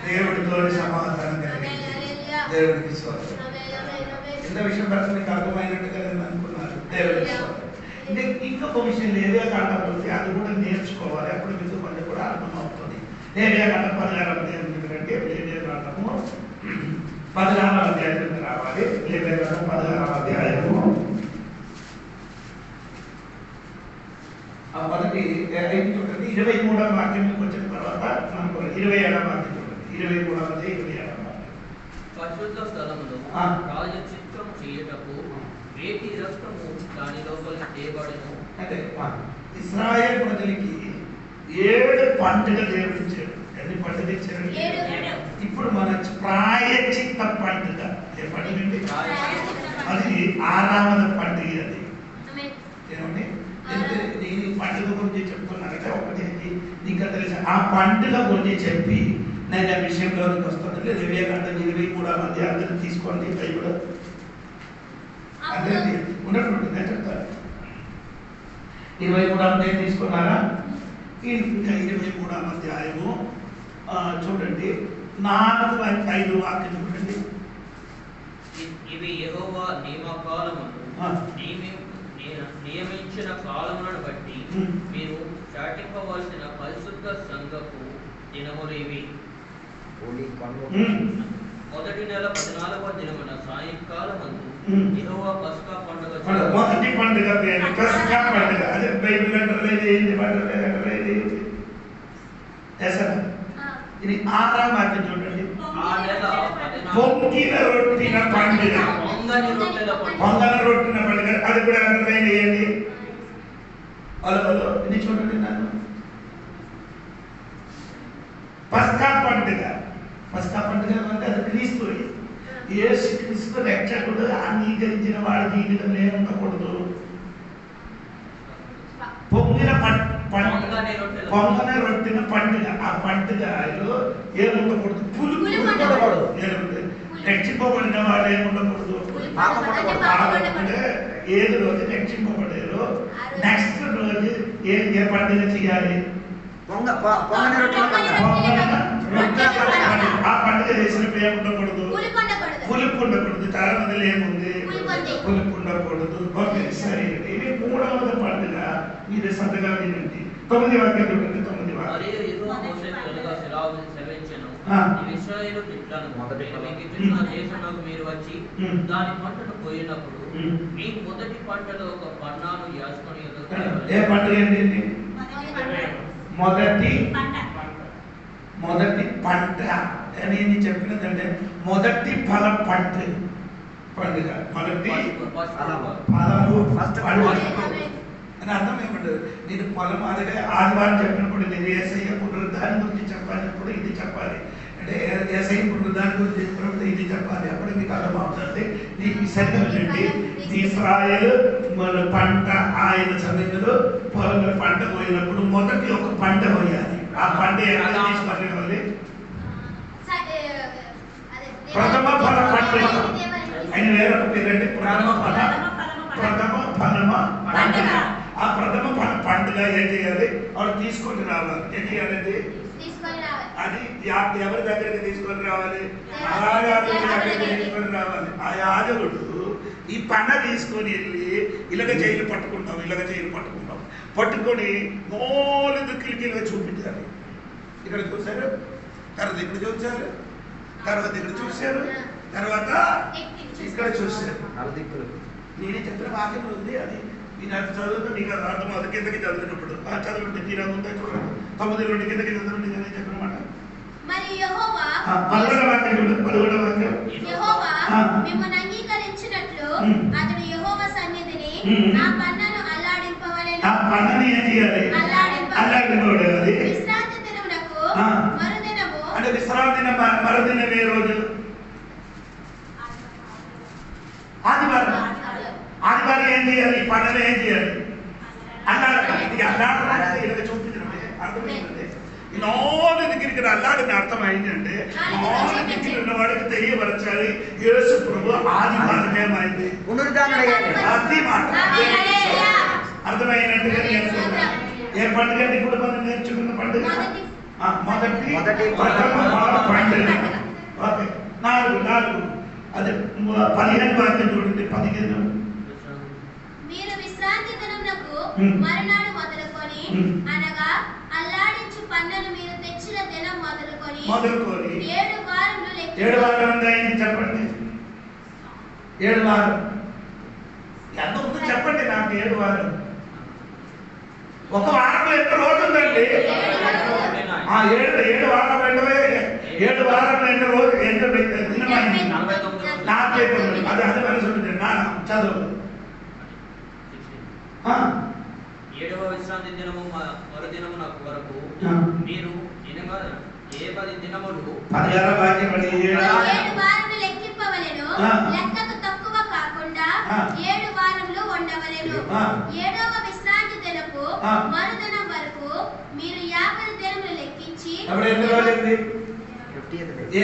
దేవుడితో సమాధానం కలిగింది. దేవుడికి స్తోత్రం. ఇంత విషయం పట్ల మీకు అర్థమైనట్టుగా నేను అనుకున్నాను. దేవుడికి స్తోత్రం. ఇంకొక విషయం లేవియా కాండం ఉంది, అది కూడా నేర్చుకోవాలి. అప్పుడు మీకు కొంచెం కూడా అర్థం అవుతుంది. లేవియా కాండం 16వ అధ్యాయం ఎందుకంటే లేవియా కాండము 16వ అధ్యాయం రావాలి. లేవియా కాండం 16వ అధ్యాయము మొదటి 23వ వాక్యంకి వచ్చిన తర్వాత మనకు 27వ వాక్యం చూడండి. 23వ అధ్యాయం 27వ వాక్యం. పరిశుద్ధ స్థలములో రాజ చిత్తం చేయటకు వేటి రక్తము దాని లోపలికి తేబడెను. అంటే ఇశ్రాయేల్ ప్రజలకి 7 పండుగ దేవుడు ఇచ్చాడు. ఎన్ని పండుగ ఇచ్చాడు? ఇప్పుడు మన ప్రాయశ్చిత్త పండుగ. ఏ పండుగ అండి? అది 6వ పండుగ. అది ఏమండి? నేను పండుగ గురించి చెప్తున్నానంటే ఒకటి నీకు తెలిసి ఆ పండుగ గురించి చెప్పి నేను ఆ విషయంలోకి వస్తాను. లేదు వివేకానంద 23వ అధ్యాయం అందరూ తీసుకోండి. బైబిల్ అందరికీ ఉన్నటువంటి నేను చెప్తాను. 23వ అధ్యాయం తీసుకున్నారా? ఇంకా 23వ అధ్యాయము చూడండి. 4-5 వాక్యం చూడండి. ఇవి యెహోవా నియమకాలమును నియమించిన కాలములను బట్టి మీరు చాటింపవలసిన పరిశుద్ధ సంఘపు దినములు ఇవి. మొదటి నెల 14వ దినమున సాయంకాలమందు యెహోవా పస్కా పండుగ. మొదటి పండుగ పేరు పస్కా పండుగ. అదే బైబిల్ అంటలేదు, ఏంటి పండుగ అంటలేదు. ఇది 6వ వాక్యం చూడండి. పొంగిన రొట్టిన పండుగ. పొంగన రొట్టిన పండుగ అది కూడా అర్థమైంది. ఏంటి అలో ఇది చూడండి. నన్ను పస్కా పండుగ. పస్కా పండుగ అంటే అది క్రీస్తు. యేసు క్రీస్తు రక్షకుడు అంగీకరించిన వాడు జీవితంలో ఏముండకూడదు? పొంగిన పొంగన రొట్టిన పండుగ. ఆ పండుగలో ఏముండకూడదు? పులుపు ఉండకూడదు. రక్షింపబడిన వాడు ఏముండకూడదు? ఏది రోజు రక్షింపబడారో నెక్స్ట్ రోజు ఏ పండుగ చేయాలి? ఆ పండుగ చేసినప్పుడు ఏముండకూడదు? పులుపు ఉండకూడదు. చాలా మందిలో ఏముంది? పులుపు ఉండకూడదు. ఓకే, సరే. ఇది 3వ పండుగ. మీరు శ్రద్ధగా వినండి. 9వ వాక్యం చూడండి. 9వ వాక్యం. మీరు వచ్చి దాని పంటను పోయినప్పుడు మీ మొదటి పంటలో ఒక పన్నాను యాజకుని ఏ పండుగ ఏంటి? మొదటి పంట అని చెప్పినదంటే మొదటి ఫల పంట పండుగ. మొదటి ఫలము అని అర్థం ఏమంటారు? నేను పొలం అలాగే ఆదివారం చెప్పినప్పుడు నేను యేసయ్య పునరుద్ధానం గురించి చెప్పాలినప్పుడు ఇది చెప్పాలి. అంటే యేసయ్య పునరుద్ధానం గురించి చెప్పినప్పుడు ఇది చెప్పాలి. అప్పుడు మీకు అర్థం అవుతుంది. నీకు సరిగ్గా ఇశ్రాయేలు మన పంట ఆయన సమయంలో పొలంలో పంట పోయినప్పుడు మొదటి ఒక పంట పోయాలి. ఆ పంట ఎక్కడ తీసుకొని ప్రథమ ఫల పంట. ఆయన వేరొక పేరంటే ప్రథమ ఫలమ పండుగ. ఆ ప్రథమ ఫల పండుగ ఏం చేయాలి? వాళ్ళు తీసుకొని రావాలి. ఏం చేయాలండి? అది ఎవరి దగ్గరికి తీసుకొని రావాలి? ఆ యాజకుడి దగ్గరికి తీసుకొని రావాలి. ఆ యాజకుడు ఈ పన్న తీసుకొని వెళ్ళి ఇలాగ జైలు పట్టుకుంటాం, ఇలాగ జైలు పట్టుకుంటాం, పట్టుకొని మోలు దిక్కులకి ఇలాగ చూపించాలి. ఇక్కడ చూశారు, తర్వాత ఇక్కడ చూశారు, తర్వాత ఇక్కడ చూశారు, తర్వాత ఇక్కడ చూశారు. నేనే చెప్పిన వాక్యం ఉంది, అది నేను అది చదువుతూ నీకు అది అర్థం అది కిందకి చదివినప్పుడు చదవండి. మీరు అది ఉందా చూడండి, 9 నుండి కిందకి చదవండి. నేను చెప్పిన మాట మరి యెహోవా 11వ వాక్యం చూడండి, 11వ వాక్యం. యెహోవా మిమ్మల్ని అంగీకరించినట్లు అతడు యెహోవా సన్నిధిని ఆ పన్నను అల్లాడింపవలెను. ఆ పన్నని ఏం చేయాలి? అల్లాడింపబడాలి. విశ్రాంతి దినమునకు మరుదినము అంటే విశ్రాంతి దినం మరుదినం ఏ రోజు? ఆదివారం. ఆదివారం ఏం చేయాలి? ఈ పన్నని ఏం చేయాలి? అల్లాడాలి. ఇది అల్లాడాలి ఇలా చూపించడమే అర్థమైందండి. నాలుగు దగ్గరికి అల్లాడిన అర్థం అయిందంటే నాలుగు దగ్గర ఉన్న వాడికి తెలియపరచాలి యేసు ప్రభు ఆదివారం ఏమైంది అది మాట అర్థమైనట్టుగా నేర్చుకున్నాం. ఏ పండుగ ఇప్పుడు మనం నేర్చుకున్న పండుగ? మొదటి పండుగ. ఓకే, 4 అది 15 వాక్యం చూడండి. 15 మీరు విశ్రాంతి దినమునకు మరునాడు మొదలుకొని అనగా అల్లాడించు పన్నను మీరు తెచ్చిన దినం మొదలుకొని 7 వారములు లెక్క. 7 వారం అయింది చెప్పండి. 7 వారం ఎంత ఉందో చెప్పండి నాకు. 7 వారం ఒక వారంలో ఎంత రోజు ఉందండి? 7 వారం రెండవే 7 వారంలో ఎన్ని రోజు ఎంత దినమైంది? 49. అది అది మనసు ఉంటుంది నా చదువు. 7వ విశ్రాంతి దినము మరుదినము వరకు మీరు ఏ 10 దినములు 16వ వాక్యం 7 వారములు లెక్కింపవలెను. లెక్కకు తక్కువ కాకుండా 7 వారములు ఉండవలెను. 7వ విశ్రాంతి దినపు మరుదినం వరకు మీరు 50 దినములు లెక్కించి అప్పుడు ఎన్ని రోజులండి?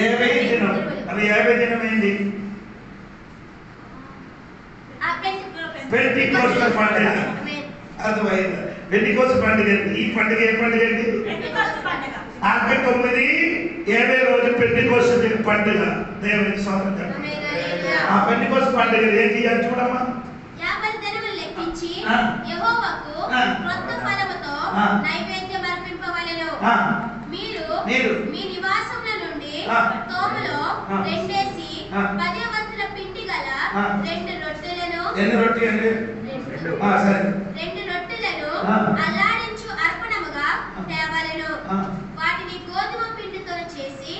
50 దినం. అవి 50 దినం ఏంది? పెంటెకోస్తు పండుగ. అర్థమైందా? పెంటెకోస్తు పండుగ. ఈ పండుగ ఏ పండుగ అండి? 49 50 రోజు పెంటెకోస్తు పండుగ. దేవునికి స్తోత్రం. ఆ పెంటెకోస్తు పండుగ ఏం చేయాలి చూడమ్మా? 50 దినములు లెక్కించి యెహోవాకు క్రొత్త ఫలముతో నైవేద్యం అర్పింపవలెను. మీరు మీ నివాసముల నుండి తోములో 2 10 వంతుల పిండి గల 2 రొట్టెలను. ఎన్ని రొట్టె అండి? 2 రొట్టెలను అల్లాడించు అర్పణముగా తేవలెను. వాటిని గోధుమ పిండితో చేసి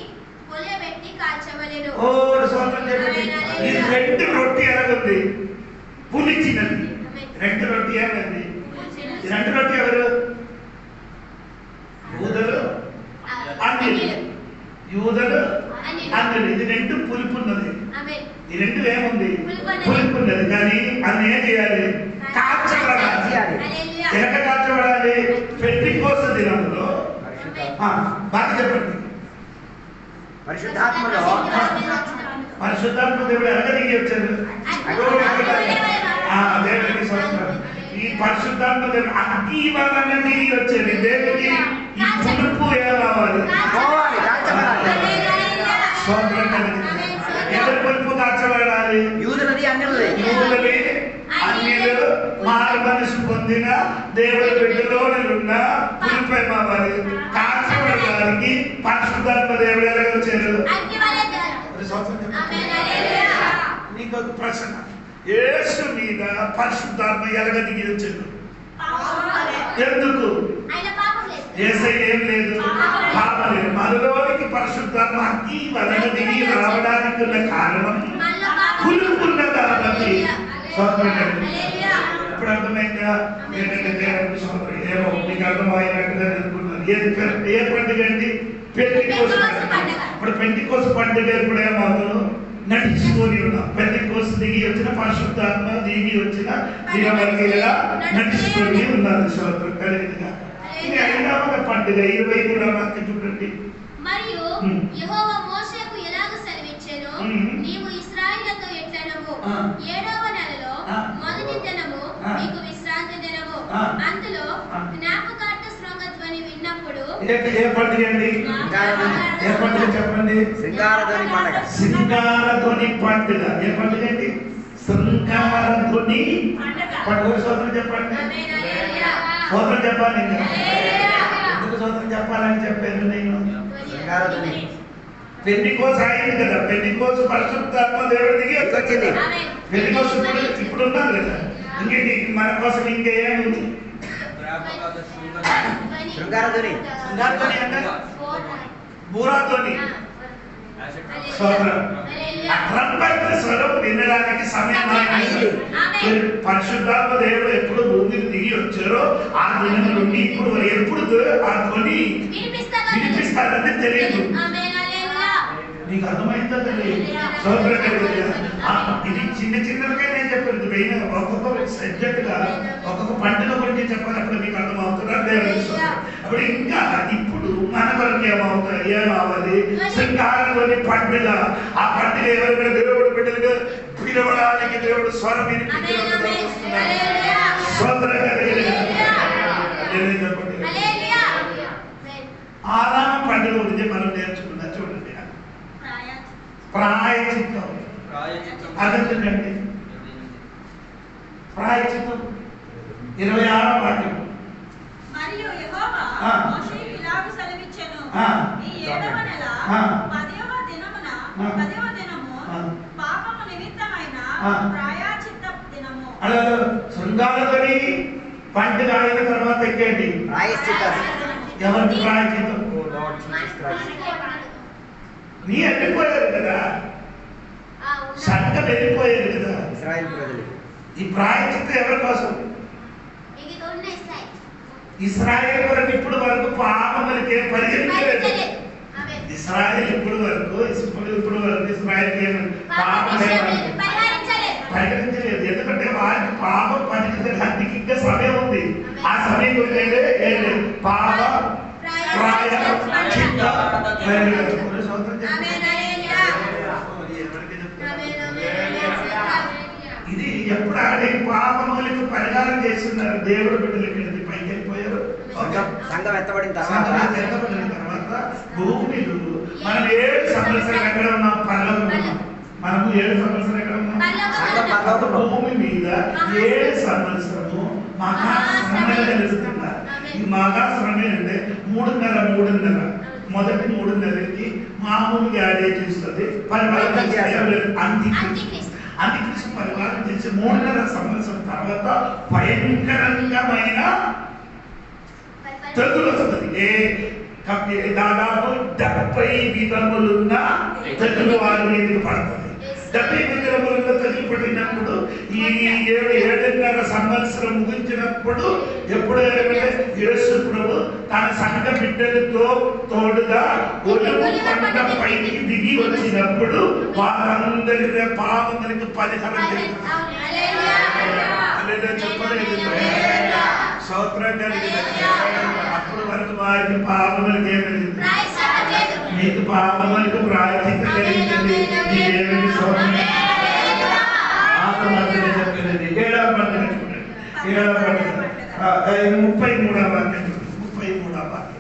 పొలబెట్టి కాల్చవలెను. ఓ స్తోత్రం చెప్పండి. ఈ 2 రొట్టె ఎలాగుంది? పులిచినది. 2 రొట్టె ఏమండి? 2 రొట్టె ఎవరు? యూదులు అన్యులు. యూదులు అన్యులు. ఇది 2 పులుపున్నది. ఈ 2 ఏముంది? పులుపున్నది. కానీ అది ఏం చేయాలి? కాల్చబడాలి. ఎనక కాల్చబడాలి. పెంటెకోస్తు దినంలో బాగా చెప్పండి. పరిశుద్ధాత్మ దేవుడు ఎనక దిగి వచ్చారు. దేవుడికి స్తోత్రం. ఈ పరిశుద్ధాత్మ దేవుడు అగ్ని వలన దిగి వచ్చారు. దేవుడికి ఈ పులుపు ఎలా కావాలి? ఎవరి పులుపు కాల్చబడాలి? యూదులది అన్యులది. అన్యులు మారు మనసు పొందిన దేవుడి బిడ్డలోనున్న పులిపై మావాలి. కాల్చబడడానికి పరిశుద్ధాత్మ దేవుడు ఎలా వచ్చారు? నీకు ఒక ప్రశ్న. యేసు మీద పరిశుద్ధాత్మ ఎలాగ దిగి వచ్చారు? ఎందుకు? యేసై ఏం లేదు, పాపం లేదు. మనలోనికి పరిశుద్ధాత్మ అగ్ని వలన దిగి రావడానికి ఉన్న కారణం పులుపున్న కాబట్టి. ఇప్పుడు అర్థమైందా? ఏంటంటే దేవుడికి స్తోత్రం. ఏమో మీకు అర్థమైనట్టుగా అనుకున్నాను. ఏ పండుగ అండి? పెంటెకోస్తు పండుగ. ఇప్పుడు పెంటెకోస్తు పండుగ ఇప్పుడు ఏమవుతారు? నడుచుకొని ఉన్నాం. పెంటెకోస్తు దిగి వచ్చిన పరిశుద్ధాత్మ దిగి వచ్చిన దినవరకు ఇలా నడుచుకొని ఉన్నారు. స్తోత్రం కలిగినగా. ఇది 5వ పండుగ 23వ వాక్యం చూడండి. మరియు యెహోవా మోషేకు ఎలాగ సెలవిచ్చెనో నీవు ఇశ్రాయేలుతో ఎట్లనము 7వ నెలలో మొదటి దినము మీకు విశ్రాంతి దినము. అందులో జ్ఞాపకార్థ శృంగ ధ్వని విన్నప్పుడు. ఏ పండుగ అండి? ఏ పండుగ చెప్పండి? సింగారధ్వని పండుగ. సింగారధ్వని పండుగ. ఏ పండుగ అండి? శృంగార ధ్వని పండుగ. సోదరులు చెప్పండి, సోదరులు చెప్పాలి. ఇంకా ఎందుకు సోదరులు చెప్పాలని చెప్పాను నేను? పెంటెకోస్తు అయింది కదా, పెంటెకోస్తు పరిశుద్ధాత్మ దేవుడి దిగి వచ్చింది. పెంటెకోస్తు ఇప్పుడు ఉన్నారు కదా, ఇంకేంటి మన కోసం ఇంకేముంది? శృంగారధ్వని అంటే బూరాధ్వని. స్వరం వినడానికి సమయం పరిశుద్ధాత్మ దేవుడు ఎప్పుడు భూమికి దిగి వచ్చారో ఆ దినం నుండి ఇప్పుడు ఎప్పుడు ఆ ధ్వని వినిపిస్తారని తెలియదు. నీకు అర్థమైందా? ఇది చిన్న చిన్నగా నేను చెప్పాను. మెయిన్ ఒక్కొక్క సబ్జెక్ట్ గా ఒక్కొక్క పండుగ గురించి చెప్పాలి. అప్పుడు మీకు అర్థమవుతుందా? అప్పుడు ఇంకా ఇప్పుడు మన వరకు ఏమవుతుంది? శృంగారంలోని పండుగ. ఆ పండుగ ఎవరైనా దేవుడు బిడ్డలుగా పిలవడానికి దేవుడు స్వరం వినిపించారు. ఆదామ పండుగ గురించి మనం నేర్చుకున్నా. చూడండి, ప్రాయచిత్తం. అదెందుకండి ప్రాయచిత్తం? 26వ వాక్యం. మరియు యెహోవా మోషేకు ఇలాగు సెలవిచ్చెను, ఈ 7వ నెల 10వ దినమున 10వ దినము పాపము నిమిత్తమైన ప్రాయచిత్త దినము. అలా శృంగారధ్వని పండుగ అయిన తర్వాత ఎక్కండి ప్రాయశ్చిత్తం. ఎవరికి ప్రాయచిత్తం? నీ వెళ్ళిపోయారు కదా, సంఘం వెళ్ళిపోయారు కదా. ఇశ్రాయేలు ప్రజలు. ఈ ప్రాయచిత్తం ఎవరి కోసం? ఇశ్రాయేలు వరకు ఇప్పుడు వరకు పాపములకి పరిగణించలేదు. ఇశ్రాయేలు ఇప్పుడు వరకు ఇశ్రాయేలు పరిగణించలేదు. ఎందుకంటే వారికి పాపం పరిగణించడానికి ఇంకా సమయం ఉంది. ఆ సమయం గురించి పాప ప్రాయచిత్త ఇది ఎప్పుడు ఆడే పాపములకు పరిహారం చేస్తున్నారు. దేవుడు బిడ్డలకి పైకి వెళ్ళిపోయారు. సంఘం ఎత్తబడిన తర్వాత భూమిలో మనం 7 సంవత్సరాలు ఎక్కడ ఉన్నాం? పరలోకంలో ఉన్నాం. మనము 7 సంవత్సరాలు ఎక్కడ ఉన్నాం? భూమి మీద 7 సంవత్సరము మహాశ్రమ తెలుస్తున్నారు. ఈ మహాశ్రమ అంటే 3.5 మొదటి 3.5కి మామూలుగా యాడ్ చేస్తుంది. అంత్యక్రీస్తు పరిపాలన చేసి 3.5 సంవత్సరం తర్వాత భయంకరంగమైన తెగులు వస్తుంది. దాదాపు 70 విధములున్న తెగులు వారి మీదకి పడుతుంది. 70 విధములున్న తెగులు పడినప్పుడు ఈ 7.5 సంవత్సరం ముగించినప్పుడు ఎప్పుడు యేసు ప్రభు తన సంఘ బిడ్డలతో తోడుగా ఒలువు కొండ పైకి దిగి వచ్చినప్పుడు వారందరి పాపములకు పరిహారం చేస్తారు. చెప్పలేదు అప్పుడు వరకు వారికి పాపములకు ఏమైంది? మీకు పాపములకు ప్రాయచిత్తం కలిగింది. మీరేమి చెప్పలేదు. 7వ పండుగ చూడండి. 7వ పండుగ 33వ వాక్యం. 33వ వాక్యం.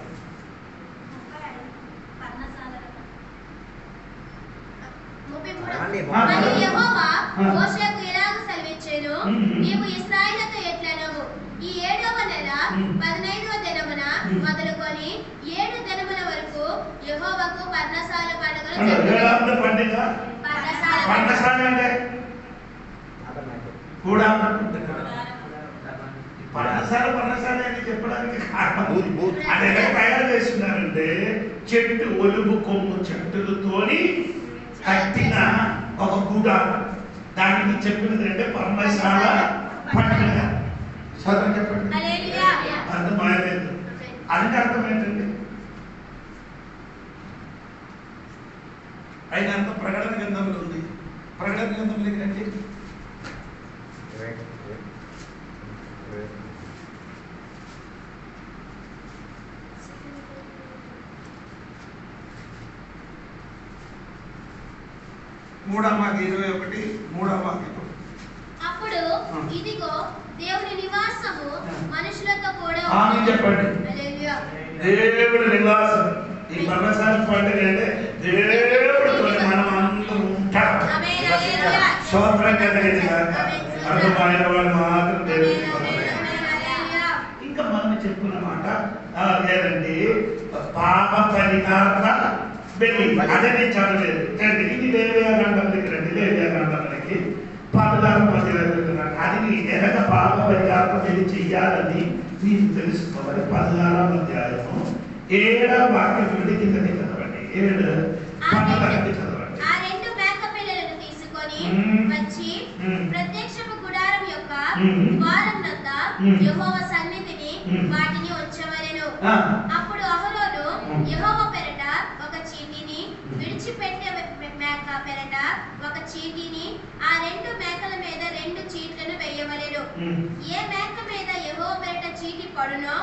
మరియు యెహోవా మోషేకు ఇలాగు సెలవిచ్చెను, నీవు ఇశ్రాయేలుతో ఎట్లనవు, ఈ 7వ నెల 15వ దినమున మొదలుకొని 7 దినముల వరకు యెహోవాకు పర్ణశాల పండుగలు జరుపుదురు. పర్ణశాల అంటే కూడా పర్ణశాల అని చెప్పడానికి అది ఎలా తయారు చేస్తున్నారంటే చెట్టు ఒలుగు కొమ్ము చెట్టులతోని కట్టిన ఒక గూడ. దానికి చెప్పినది అంటే పర్ణశాల పండుగ. చదువు చెప్పండి. అర్థమైంది. అంటే అర్థమైందండి. అయినంత ప్రకటన గ్రంథంలో ఉంది. ప్రకటన గ్రంథంలోకి రండి. అప్పుడు ఇదిగో దేవుని నివాసము మనుషులతో కూడా చెప్పండి. హల్లెలూయా. దేవుడి నివాసం. ఈ పర్ణశాల పండుగ అంటే దేవుడితో మనం అందరం ఉంటాం. స్తోత్రం కలిగింది కాక అర్థమైన వాళ్ళు మాత్రం దేవుని ఇంకా మనం చెప్పుకున్న మాట లేదండి పాప పరిహార బలి అదే నేను చదవలేదు ఇది లేవ్యాకాండంలోకి రండి లేవ్యాకాండంలోకి 16 అది నీ ఎనక పాప పరిహార బలి చెయ్యాలని నీకు తెలుసుకోవాలి 16వ అధ్యాయము 7వ వాక్యం నుండి కిందకి చదవండి 7 12 చదవండి. ఆ రెండు మేక పిల్లలను తీసుకొని వచ్చి ప్రత్యక్షపు గుడారం యొక్క ద్వారమునంద యెహోవా సన్నిధిని వాటిని ఉంచవలెను. అప్పుడు అహరోను యెహోవా పెరట ఒక చీటిని, విడిచిపెట్టే మేక పెరట ఒక చీటిని, ఆ రెండు మేకల మీద 2 చీట్లను వేయవలెను. ఏ మేక మీద యెహోవా పెరట చీటి పడునో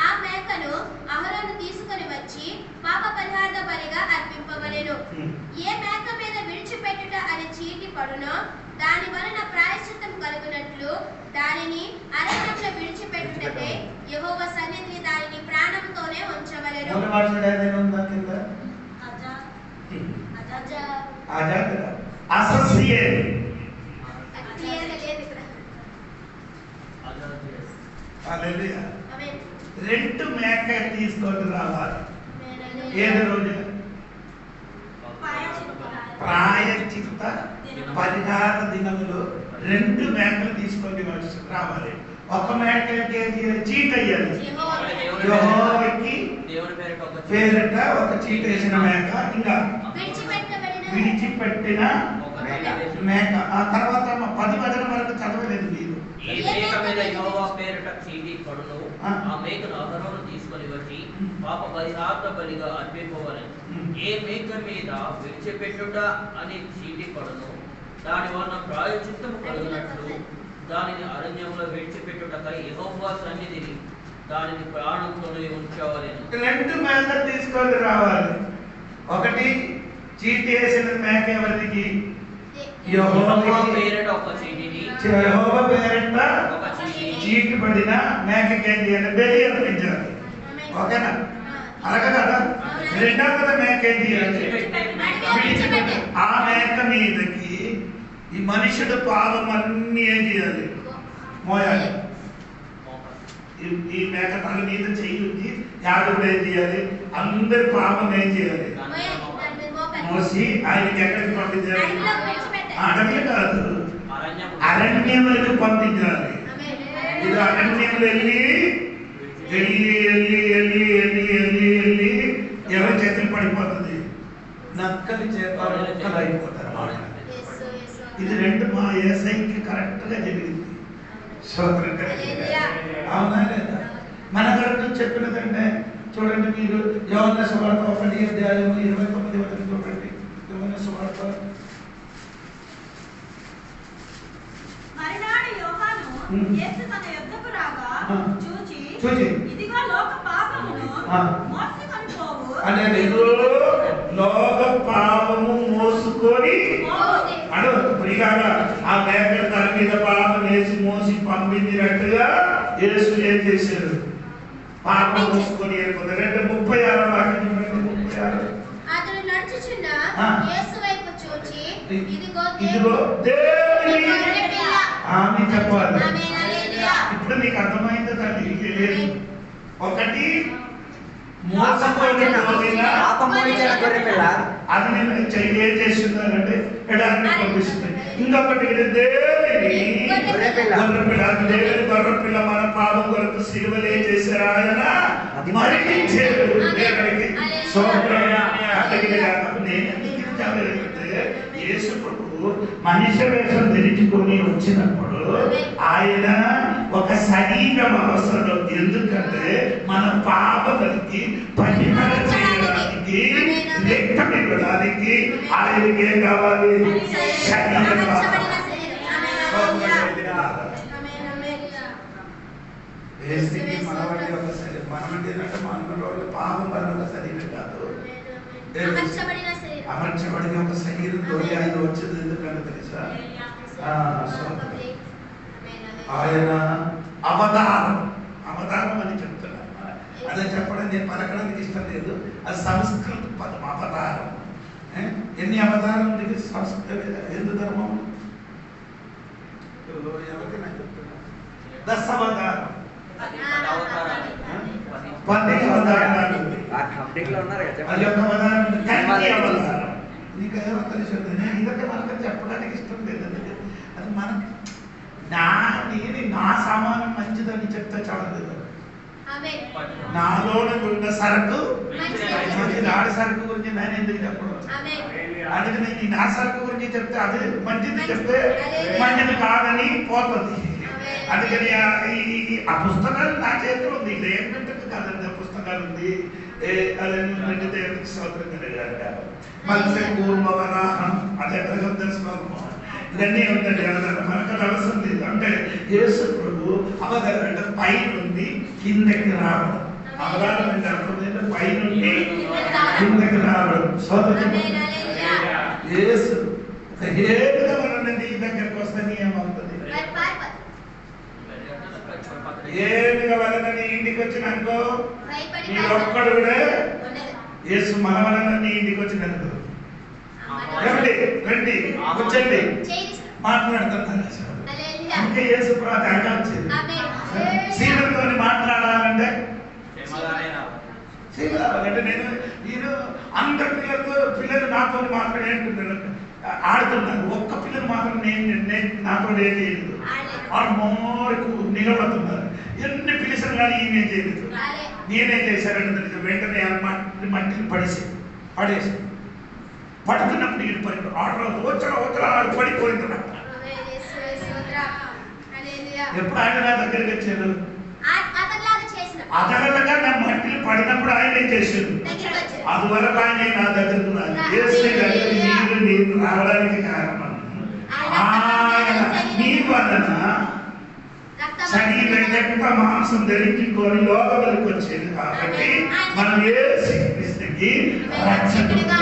ఆ మేకను అహరోను తీసుకొని వచ్చి పాప పరిహార బలిగా అర్పింపవలెను. ఏ మేక మీద విడిచిపెట్టుట అనే చీటి పడునో దాని వలన ప్రాయశ్చిత్తం కలుగునట్లు దానిని అరణ్యంలో విడిచిపెట్టుటకై యెహోవా సన్నిధిని దానిని ప్రాణంతోనే ఉంచవలెను. రెండు మేక తీసుకొని రావాలి. ఏడు రోజు ప్రాయశ్చిత్త పరిహార దినములు 2 మేకలు తీసుకొని రావాలి. ఒక మేకకి చీట అయ్యాలి. యెహోవాకి పేరిట ఒక చీట వేసిన మేక, ఇంకా విడిచిపెట్టిన మేక. ఆ తర్వాత 10 వచనం వరకు చదవలేదు మీరు. ఏ మేక మీద యెహోవా పేరిట చీటి పడునో ఆ మేకను అహరోను తీసుకొని వచ్చి పాప పరిహార బలిగా అర్పింపవలెను. ఏ మేక మీద విడిచిపెట్టుట అనే చీటి పడునో దాని వలన ప్రాయశ్చిత్తము కలుగునట్లు దానిని అరణ్యంలో విడిచిపెట్టుటకై యెహోవా సన్నిధిని దానిని ప్రాణంతోనే ఉంచవలెను. 2 మేకలు తీసుకొని రావాలి. ఒకటి చీటి వేసిన మేక ఎవరికి? యెహోవా పేరిట ఒక చీటిని, యెహోవా పేరిట ఒక చీటి పడిన మేకకి ఏం చేయాలి? బలి అర్పించాలి. ఓకేనా? అలాగే కదా. రెండవ మేక ఏం చేయాలి? విడిచిపెట్టాలి. ఆ మేక మీదకి ఈ మనుషుడు పాపం అన్ని ఏం చేయాలి? మోయాలి. ఈ మేక తన మీద చెయ్యి యాదవుడు ఏం చేయాలి? అందరి పాపం ఏం చేయాలి? మోసి ఆయనకి ఎక్కడికి పంపించాలి? అడవి కాదు, అరణ్యములకు పంపించాలి. ఇది అరణ్యంలో వెళ్ళి ఎవరి చేతులు పడిపోతుంది? నక్కలి చేతులు అయిపోతారు. ఇది 2 మా ఏసైకి కరెక్ట్ గా జరిగింది. అవునా లేదా? మన కరెక్ట్ చెప్పినదంటే చూడండి, మీరు యోహాను సువార్త 1వ అధ్యాయము 29వ వచనం చూడండి. యోహాను సువార్త మరునాడు యోహాను యేసు తన యొద్దకు రాగా చూచి ఇదిగో లోక పాపమును మోసుకొని పోవు అంటే లోక పాపము మోసుకొని అడు ప్రియాగా ఆ మేక తన మీద పాపం వేసి మోసి పంపించినట్టుగా యేసు ఏం చేశాడు? పాపం మోసుకొని వెళ్ళిపోతాడు. 36వ వాక్యం చూడండి. 36 అతడు నడుచుచున్న యేసు వైపు చూచి ఇదిగో దేవుని ఆమె చెప్పాలి. ఆమేన్ హల్లెలూయా. ఇప్పుడు నీకు అర్థమైంది తల్లి. ఒకటి మోసపోయిన అది నేను ఏం చేస్తున్నానంటే ఎడాన్ని పంపిస్తుంది. ఇంకొకటి దేవుని గొర్రెపిల్ల, దేవుని గొర్రెపిల్ల మన పాపం కొరకు సిలువలు ఏం చేశారు? ఆయన మరణించారు. దేవునికి యేసు ప్రభు మనిషి వేషం ధరించుకొని వచ్చినప్పుడు ఆయన ఒక శరీరం అవసరం. ఎందుకంటే మన పాపలకి పరిహార చేయడానికి, లెక్క ఇవ్వడానికి ఆయనకి ఏం కావాలి? శరీరం కావాలి. మనవంటి ఒక శరీరం, మనమంటే ఏంటంటే మన పాపం వల్ల ఒక శరీరం కాదు, అమర్చబడిన ఒక శరీరంతో ఆయన వచ్చేది. ఎందుకంటే తెలుసా? ఆయన అవతారం అని చెప్తున్నాను. అదే చెప్పడం నేను పలకడానికి ఇష్టం లేదు. అది సంస్కృత పదం అవతారం. ఎన్ని అవతారం సంస్కృత హిందూ ధర్మం ఎవరికి నాకు చెప్తున్నా దశవతారం 10 అవతారాలు 10 అవతారాలు ఆ కంప్లీట్లో ఉన్నారు కదా అది ఒక చెప్పండి. అవతారం కల్కి అవతారం నీకు ఏమో తెలుసు ఇదంతా మనకు చెప్పడానికి ఇష్టం లేదు అది మనకి నేను నా సామానం మంచిదని చెప్తే చాలా లేదు ఆమేన్. నాలోనే ఉన్న సరుకు మంచిది. మంచిది ఆడి సరుకు గురించి నేను ఎందుకు చెప్పడం ఆమేన్. అందుకని నీ నా సరుకు గురించి చెప్తే అది మంచిది చెప్తే మంచిది కాదని పోతుంది అందుకని ఆ పుస్తకాలు నా చేతిలో ఉంది ఇది ఏం పెట్టదు కాదండి ఆ పుస్తకాలు ఉంది అదే దేవుడికి స్తోత్రం కలిగాక మత్స్య కూర్మ వరాహం అదే తెలుసుకోవాలి ఇవన్నీ ఉందండి మనకు అవసరం లేదు అంటే యేసు ప్రభు అవతారం అంటే పైనుండి కిందకి రావడం అవతారం అంటే అర్థం పైనుండి కిందకి రావడం ఆమేన్. హల్లెలూయా. యేసు ఒక ఏడుగా మన నీ దగ్గరకు వస్తే నీ ఏమవుతుంది భయపడ. ఏడుగా వలన నీ ఇంటికి వచ్చినాకో భయపడి నీ ఒక్కడు కూడా ఉండదు. యేసు మన వలన నీ ఇంటికి వచ్చినందుకు రండి రండి వచ్చండి చేయి. మాట్లాడుతున్నాను హల్లెలూయా. అందుకే యేసు ప్రభు తెగ వచ్చింది ఆమేన్. సీనుతో మాట్లాడాలంటే క్షేమగానే రావాలి. సీను రావాలంటే నేను అందరి పిల్లలు నాతో మాట్లాడేంటున్నారు ఆడుతున్నారు ఒక్క పిల్లలు మాత్రం నేను నాతో ఏం చేయలేదు వాళ్ళు మోరకు నిలబడుతున్నారు ఎన్ని పిలిచిన కానీ ఈయన చేయలేదు నేనేం చేశారంటే వెంటనే మట్టిని పడేసి పడుతున్నప్పుడు ఈయన పడి ఆటలో వచ్చరా ఆడు పడిపోయింది ఆమేన్. యేసు స్తోత్రం. హల్లెలూయా. ఎప్పుడు ఆయన నా దగ్గరికి వచ్చారు అతనిలాగా చేసిన అదనంగా నా మట్టిని పడినప్పుడు ఆయన ఏం చేశారు దగ్గరికి వచ్చారు. అందువల్ల ఆయన నా దగ్గరకు రాదు యేసు దగ్గరికి నీరు రావడానికి కారణం ఆయన నీ వలన శరీర రక్త మాంసం ధరించుకొని లోకములకు వచ్చేది కాబట్టి మనం యేసు క్రీస్తుకి రక్షకుడిగా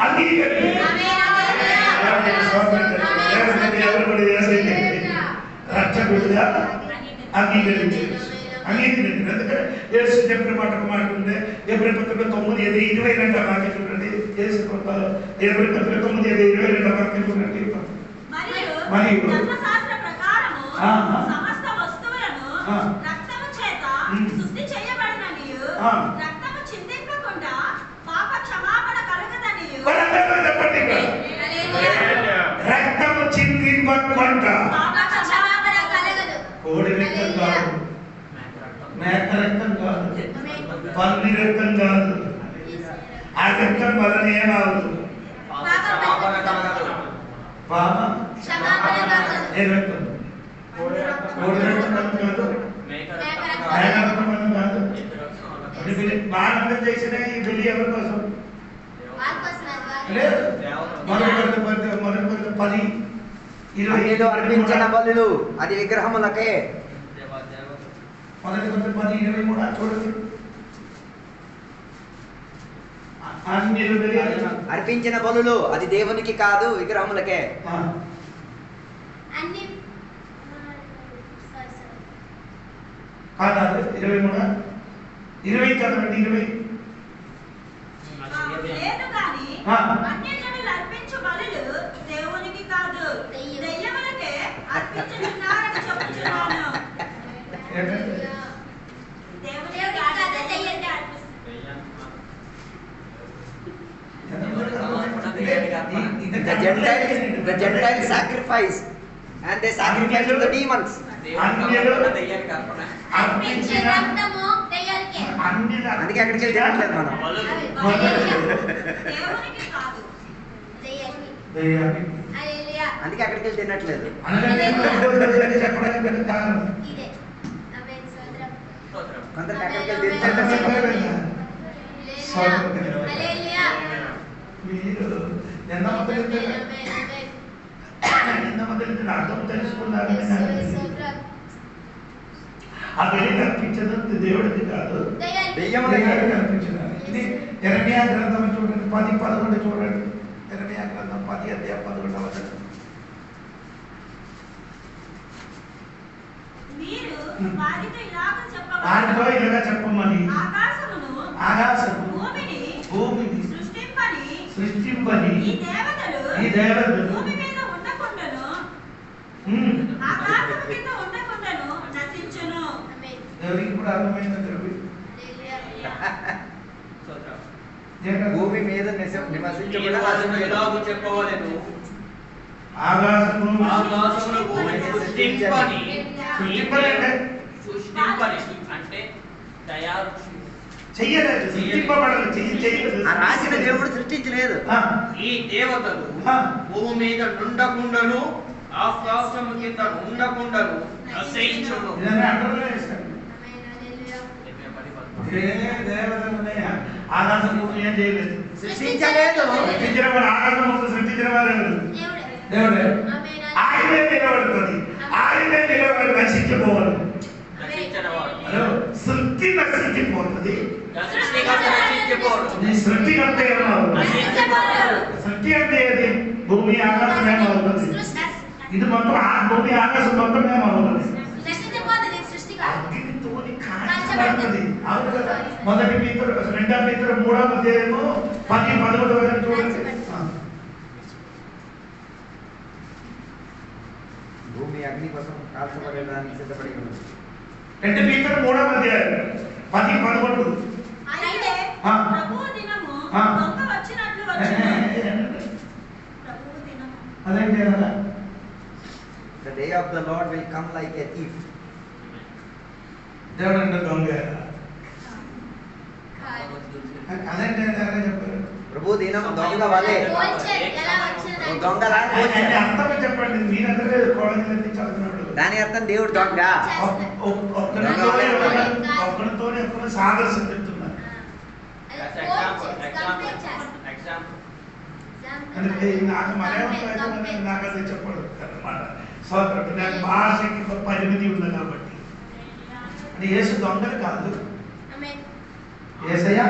అంగీకరించాలి. ఎవరు కూడా యేసుని రక్షకుడిగా అంగీకరించారు. ఎందుకంటే యేసు చెప్పిన మాట ఒక మాట ఉంటే ఎబ్రీ పత్రిక 9:22 వాక్యం చూడండి. యేసు ఎబ్రీ పత్రిక 9:22 వాక్యం చూడండి. మరియు ధర్మశాస్త్ర ప్రకారము సమస్త వస్తువులను రక్తము చేత శుద్ధి చేయబడిననియు రక్తము చిందింపకుండా పాప క్షమాపణ కలుగుననియు రక్తము చిందింపకుండా పాప క్షమాపణ కలగదు. కోడి రక్తం కాదు, మేక రక్తం కాదు, పంది రక్తం కాదు. ఆ రక్తం వలన ఏమవుతుంది? క్షమాపణ కలగదు. పాప క్షమాపణ కలగదు. ఏ రక్తం? కోడి రక్తం కాదు, మేక మేక రక్తం మేక కాదు. రక్తం కాదు. ఎద్దు రక్తం ఇది బలి బాగా చేసిన ఈ బలి ఎవరి కోసం? లేదు. మొదటి కొరింథీ 10:20 అర్పించిన బలులు అది విగ్రహములకే. మొదటి కొరింథీ 10:23 చూడండి. అన్యులు బలి అర్పించిన బలులు అది దేవునికి కాదు విగ్రహములకే. అన్ని కాదా 23 20 చదవండి 20 లేదు కానీ ఆ. అన్యజనులు అర్పించు బలులు దేవునికి కాదు దెయ్యములకే అర్పించుచున్నారని చెప్పుచున్నాను. దేవునికి కాదు దెయ్యానికి అర్పిస్తారు. The Gentiles sacrifice and they sacrifice to the demons. దెయ్యానికి అర్పణ. అర్పించే రక్తము దెయ్యానికే. అందుకే అక్కడికి వెళ్ళి తినట్లేదు మనం. దేవునికి కాదు. దెయ్యానికి. హల్లెలూయా. అందుకే అక్కడికి వెళ్ళి తినట్లేదు. చెప్పడానికి కారణం ఇదే. ఆమేన్. స్తోత్రం. స్తోత్రం. కొందరికి అక్కడికి వెళ్ళి తింటే హల్లెలూయా. మీరు ఎంతమంది అర్థం తెలుసుకున్నారు. స్తోత్రం. ఆ బలి అర్పించదు దేవుడికి కాదు, దెయ్యములకే. దెయ్యానికి అర్పించడానికి. ఇది యెరెమయా గ్రంథం చూడండి 10:11 చూడండి. యెరెమయా గ్రంథం 10:11 మీరు వారితో ఇలాగ వారితో చెప్పవాలి. ఇలాగా చెప్పమని ఆకాశము భూమిని సృష్టింపని ఈ దేవతలు ఈ దేవతలు భూమి మీద ఉండకుండాను ఉమ్, ఆకాశ ఎవరికి ఇప్పుడు అర్థమైంది ద్రవి భూమి మీద నివసించబడిన ఎలాగో చెప్పవలేదు ఆకాశము ఆకాశమును భూమిని సృష్టింపని సృష్టింపలేండి. సృష్టింపని అంటే తయారు చెయ్యలేదు, సృష్టింపబడలేదు, చెయ్యలేదు. ఆ రాసిన దేవుడు సృష్టించలేదు. ఈ దేవతలు ఆ. భూమి మీద నుండకుండను ఆకాశము కింద ఉండకుండను అసహించును. ఇదన్నీ అండర్లైన్ చేస్తాడు. దేవతలు ఉన్నాయా? ఆకాశం భూమి ఏం చేయలేదు, సృష్టించలేదు. సృష్టించిన వాడు ఆకాశం భూమి సృష్టించిన వారు దేవుడే. దేవుడే. ఆమేన్. ఆయనే నిలబడుతుంది, ఆయనే నిలబడి నశించిపోవాలి. రచించినవాడు. హలో, సృష్టి నశించిపోతుంది. సృష్టికర్త రచించిపోడు. నీ సృష్టి అంటే ఏమవుతుంది? రచించబడరు. సృష్టి అంటే ఏది? భూమి ఆకాశం ఏమవుతుంది? ఇది మొత్తం భూమి ఆకాశం మొత్తం ఏమవుతుంది? నశించిపోతుంది సృష్టి కాదు. అగ్నితోని కాల్చబడుతుంది. అవును కదా? మొదటి పీతరు, రెండవ పీతరు, మూడవ అధ్యాయము 10-11 వరకు చూడండి. భూమి అగ్ని కోసం కాల్చబడడానికి సిద్ధపడి ఉంది. 2 పీతరు 3వ అధ్యాయం 10-11. అయితే ఆ. ప్రభువు దినము ఆ. దొంగ వచ్చినట్లు వచ్చును. ప్రభువు దినము అదేంటి కదా? The day of the Lord will come like a thief. దేవుడు అంటే దొంగ. కాదు. అదేంటి ఎలా చెప్పారు? ప్రభు దినం దొంగ వలె. పోల్చారు. ఎలా వచ్చిందని. దొంగలా అంటే అర్థమే చెప్పండి. మీరందరూ కాలేజీలో చదువుతున్నాడు. దాని అర్థం దేవుడు దొంగ. ఒక్కరితో ఎప్పుడు సాదర్శం చెప్తున్నారు. ఎగ్జాంపుల్ అంటే నాకు మలయాళంలో అయితే నాకు అదే చెప్పడు అన్నమాట. సోదరుడు నాకు భాషకి ఒక పరిమితి ఉంది కాబట్టి. అంటే యేసు దొంగలు కాదు. ఆమేన్. యేసయ్య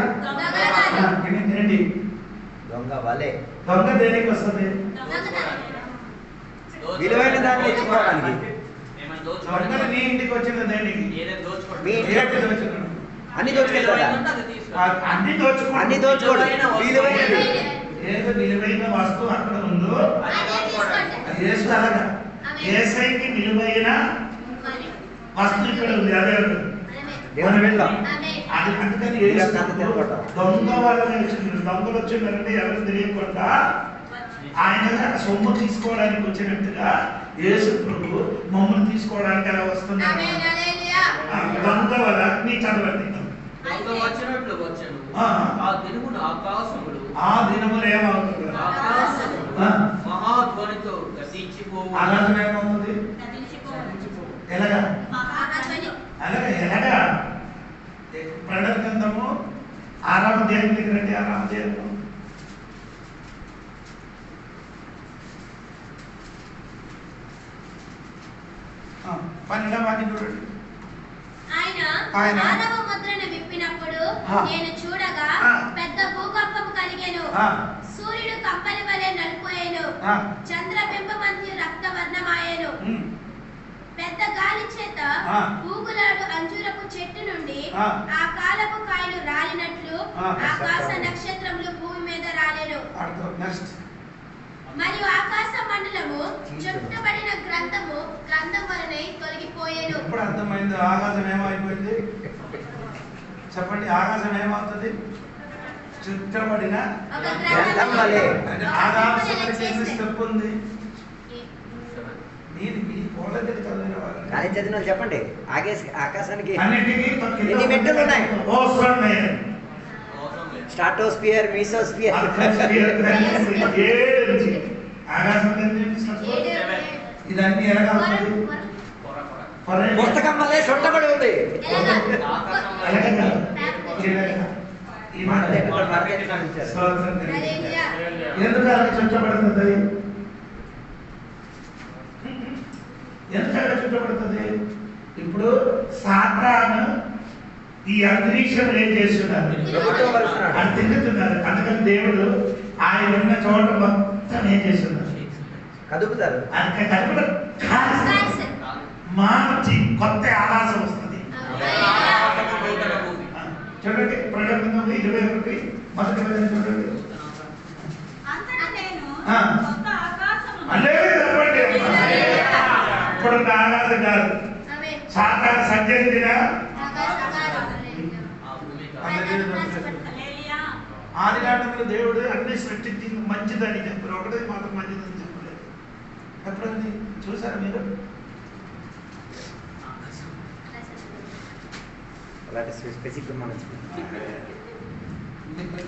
ఏంటి? దొంగ వలె. దొంగ దేనికి వస్తుంది? విలువైన దాన్ని తెచ్చుకోవడానికి. ఏమైనా దొంగలు దోచుకోవడానికి నీ ఇంటికి వచ్చిన దేనికి? ఏదైనా దోచుకోవడం. మీ ఏంటి దోచుకున్నాడు? అన్ని దోచుకెళ్తాడా? అన్ని దోచుకో. అన్ని దోచుకోడు. విలువైనది. ఏదో విలువైన వస్తువు అక్కడ ఉందో అదే తీసుకోండి. అది యేసు అలాగా. యేసయ్యకి విలువైన వస్తువు ఇక్కడ ఉంది, అదే ఉంటుంది. ఆమేన్. దేవుని వెళ్దాం. ఆమేన్. అది అందుకని వీళ్ళ యేసు కథ తెలుపటం. దొంగ వాళ్ళని వచ్చింది. దొంగలు వచ్చిందంటే ఎవరు తెలియకుండా ఆయన సొమ్ము తీసుకోవడానికి వచ్చినట్టుగా యేసు ప్రభు మమ్మల్ని తీసుకోవడానికి అలా వస్తున్నారు. ఆమేన్. హల్లెలూయా. దొంగ వల్ల నీ చదవండి. దొంగ వచ్చినట్లు వచ్చను. ఆ. ఆ దినమున ఆకాశములు ఆ దినములు ఏమవుతుంది? ఆకాశములు ఆ. మహాధ్వనితో గతించిపోవు. ఆకాశం ఏమవుతుంది? ఎలాగా? మహారాజుని. అలాగే ఎలాగా? ప్రకటన గ్రంథము 6వ అధ్యాయం దగ్గర రండి. 6వ అధ్యాయము ఆ, 12వ వాక్యం చూడండి. ఆయన ఆయన 6వ ముద్రను విప్పినప్పుడు ఆ. నేను చూడగా ఆ. పెద్ద భూకంపము కలిగెను. ఆ, సూర్యుడు కప్పలి వలె నలుపోయెను. ఆ, చంద్రబింబమంతి రక్తవర్ణమాయెను. ఉమ్, పెద్ద గాలి చేత ఆ. ఊగులాడు అంజూరపు చెట్టు నుండి ఆ. ఆ కాలపు కాయలు రాలినట్లు ఆ. ఆకాశ నక్షత్రములు భూమి మీద రాలెను. అర్థం. నెక్స్ట్. మరియు ఆకాశ మండలము చుట్టబడిన గ్రంథం వలన తొలగిపోయెను. ఎప్పుడు అర్థమైంది? ఆకాశం ఏమైపోయింది? చెప్పండి. ఆకాశం ఏమవుతుంది? చుట్టబడిన ఒక గ్రంథం వలె. అంటే ఆకాశానికి ఎన్ని స్టెప్ ఉంది? మీరు మీ కోళ్ళ చదివిన వాళ్ళు కాలేజ్ చదివిన వాళ్ళు చెప్పండి. ఆకాశానికి అన్నిటికీ ఎన్ని మెట్టులు ఉన్నాయి? అవసరం లేదు. స్టాటోస్ఫియర్, మీసోస్ఫియర్. ఇదన్నీ ఎలాగా ఉంటుంది? పుస్తకం వల్లే చుట్టబడి ఉంది. ఎలాగా? ఇలాగా. ఈ మాట స్తోత్రం తెలియజేయండి. హల్లెలూయా. ఎందుకు అలా చుట్టబడుతుంది? ఎందుకు అలా చుట్టబడుతుంది? ఇప్పుడు సాతాను ఈ అంతరిక్షం ఏం చేస్తున్నారు? ప్రభుత్వం పరుస్తున్నాడు. అది తిరుగుతున్నారు. అందుకని దేవుడు ఆయన ఉన్న చోట మొత్తం ఏం చేస్తున్నారు? కదుపుతారు. అందుకని కడుపులో కాల్చి మార్చి కొత్త ఆకాశం వస్తుంది. చూడండి. ప్రకటన 21 మొదటి వచనం చూడండి. అంతటా నేను ఆ. కొత్త ఆకాశమును అదే చెప్పండి. ఇప్పుడు ఆకాశం కాదు. ఆమేన్. సాతాను సంచరించిన లేఖనాలు దేవుడు అన్ని సృష్టించి మంచిదని చెప్పారు, ఒకటే మాత్రం మంచిదని చెప్పలేదు. ఎప్పుడైనా చూసారా మీరు? అలాంటి స్పెసిఫిక్ మనం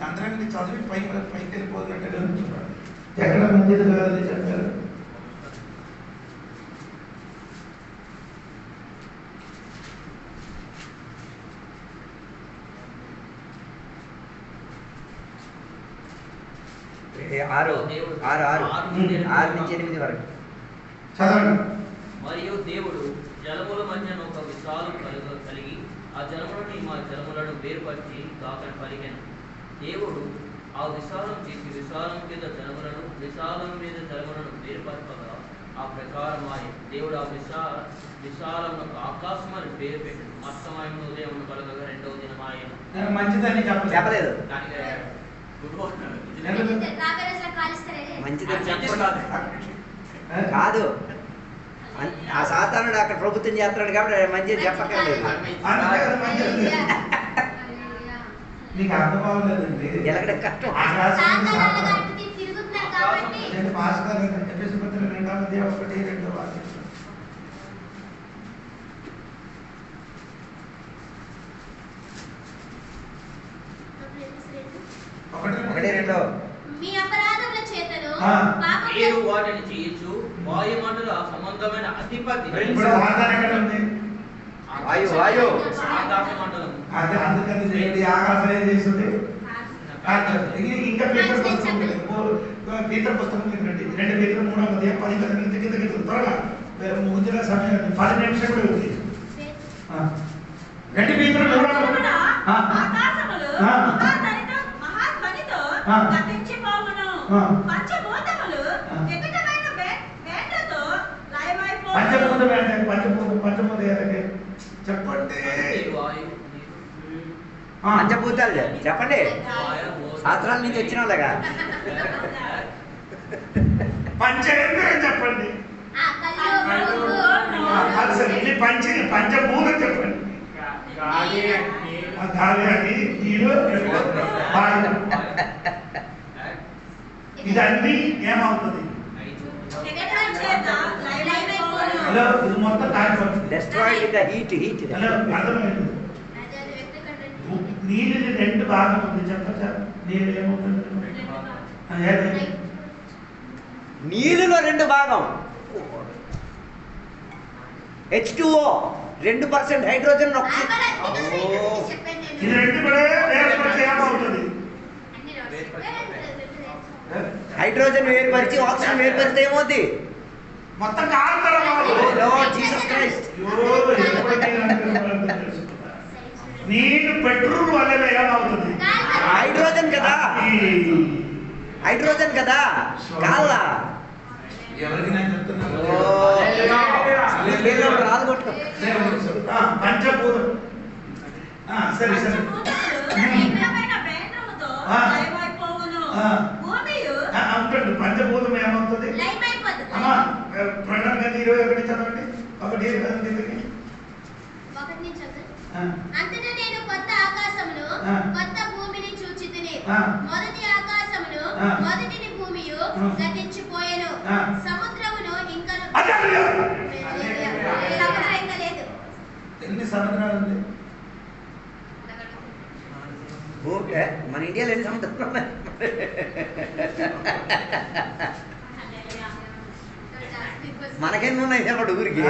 అందరికీ చదివి పైకి వెళ్ళిపోతున్నట్టు చెప్పారు. ఎక్కడ మంచిది కాదని చెప్పారు. ఆరు నుంచి 8 వరకు చదవండి. మరియు దేవుడు జలముల మధ్యన ఒక విశాలం కలిగి ఆ జలములని మా జలములను వేరుపరిచి కాకని పలికెను. దేవుడు ఆ విశాలం చేసి విశాలం కింద జలములను విశాలం మీద జలములను వేరుపరపగా ఆ ప్రకారం దేవుడు ఆ విశాలమునకు ఆకాశం అని పేరు పెట్టాడు. మస్తమాయము ఉదయం కలగగా 2వ దినమాయను. మంచిదని చెప్పలేదు. మంచిదని కాదు. ఆ సాతానుడు అక్కడ ప్రభుత్వం చేస్తున్నాడు కాబట్టి మంచిది చెప్పక్కర్లేదు. మీకు అర్థం అవ్వలేదండి. ఎలాగ కష్టం. భాస్కర్ 2:1-2 వాక్యం. ఒకటి రెండో. మీ అపరాధముల చేతను మీరు వాటిని చేయొచ్చు. వాయుమండల సంబంధమైన అధిపతి వాయు ఆకాశ మండలం. అదే అందుకని దేవుడి ఆకాశం ఏం చేస్తుంది? ఇంకా పీతర్ పుస్తకం రండి. 2 Peter 3:10 కింద త్వరగా ముగించిన సమయం 10 నిమిషాలు ఉంది. 2 Peter 3 ఆకాశములు మహాధ్వనితో గతించిపోవును. పంచభూతములు వికటమైన వేటతో లయమైపోవును. పంచభూత చెప్పండి. పంచభూతాలు చెప్పండి. శాస్త్రాల నుంచి వచ్చిన వాళ్ళగా పంచేంద్రియం చెప్పండి. పంచభూతం చెప్పండి. గాలి అని నీరు ఇదన్నీ ఏమవుతుంది? హలో, ఇది మొత్తం కాలిపోతుంది. Destroyed with the heat. Hello, అర్థమైంది. నీళ్ళు 2 భాగం ఉంది. చెప్పచ్చా? నీళ్ళు ఏమవుతుంది? నీళ్ళలో 2 భాగం H2O, 2% హైడ్రోజన్ ఇది 2 కూడా వేరుపరిచి ఏమవుతుంది? హైడ్రోజన్ వేరుపరిచి ఆక్సిజన్ వేరుపరిస్తే ఏమవుతుంది? మొత్తం కాలుతారా? Jesus Christ. నీళ్ళు పెట్రోల్ వల్ల ఏమవుతుంది? హైడ్రోజన్ కదా కాళ్ళ. ఎవరికి నేను చెప్తున్నాను. రాదు కొట్టు. పంచభూతం. సరే సరే. ఉంటుంది. పంచభూతం ఏమవుతుంది? అమ్మా ప్రణవ్ గారి 21 చదవండి. 1:8 అంతటా నేను కొత్త ఆకాశమును కొత్త భూమిని చూచితిని. మొదటి ఆకాశమును మొదటి భూమియు గతించిపోయెను. సముద్రమును ఇంకా లేదు. ఎన్ని సముద్రాలు ఉంది? మన ఇండియాలో ఎన్ని సముద్రాలు ఉన్నాయి? మనకెన్ని ఉన్నాయి చెప్పండి ఊరికి?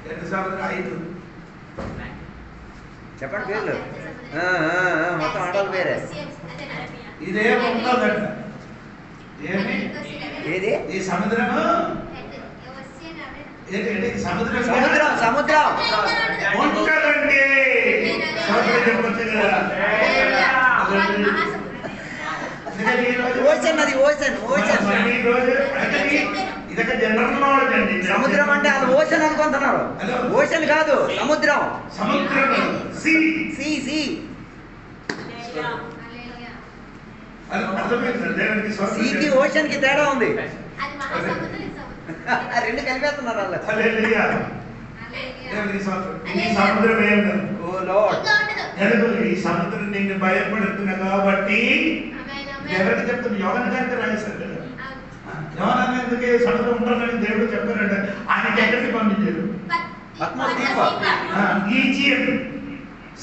2 సముద్రాలు 5 చెప్పండి పేర్లు. మొత్తం ఆటోలు పేరే. ఇదే ఉంటుందంట. ఏమి? ఏది? ఈ సముద్రము సముద్రం సముద్రం ఉంటుందండి. సముద్రం చెప్పొచ్చు కదా. ఓషన్, అది ఓషన్. ఇదొక జనరల్ నాలెడ్జ్ అండి. సముద్రం అంటే అది ఓషన్ అనుకుంటున్నారు. ఓషన్ కాదు, సముద్రం. సముద్రం సీకి ఓషన్ కి తేడా ఉంది. 2 కలిపేస్తున్నారు వాళ్ళు. సముద్రం ఏం ఎందుకు ఈ సముద్రం నిన్ను భయపడుతున్నా కాబట్టి ఎవరికి చెప్తుంది? యోగన్ గారికి రాశారు కదా. యోగన్ ఎందుకు సముద్రం ఉంటుందని దేవుడు చెప్పారంట. ఆయనకి ఎక్కడికి పంపించారు? ఈజిప్ట్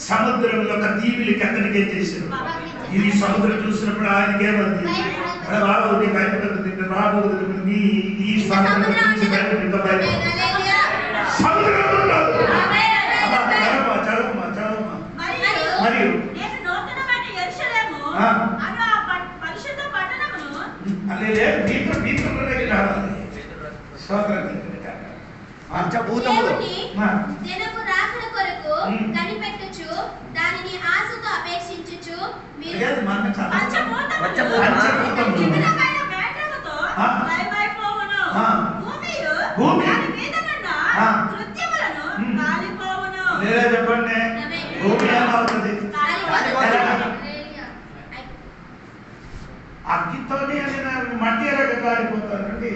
సముద్రంలో ఒక దీవులకి అతనికి ఏం చేశారు? ఇది సముద్రం చూసినప్పుడు ఆయనకి ఏమంది? రాబోతుంది భయపడుతుంది, రాబోతుంది ఈ సముద్రం చూసి భయపడుతుంది, సముద్రం ఉండదు. చదవమ్మా చదవమ్మా. మరియు పంచభూతములు దినపు రాకడ కొరకు కనిపెట్టుచు దానిని ఆశతో అపేక్షించుచు మీరు చెప్పండి. భూమి ఏమవుతుంది? అగ్గితోనే మట్టి ఎలాగ కాలిపోతారండి.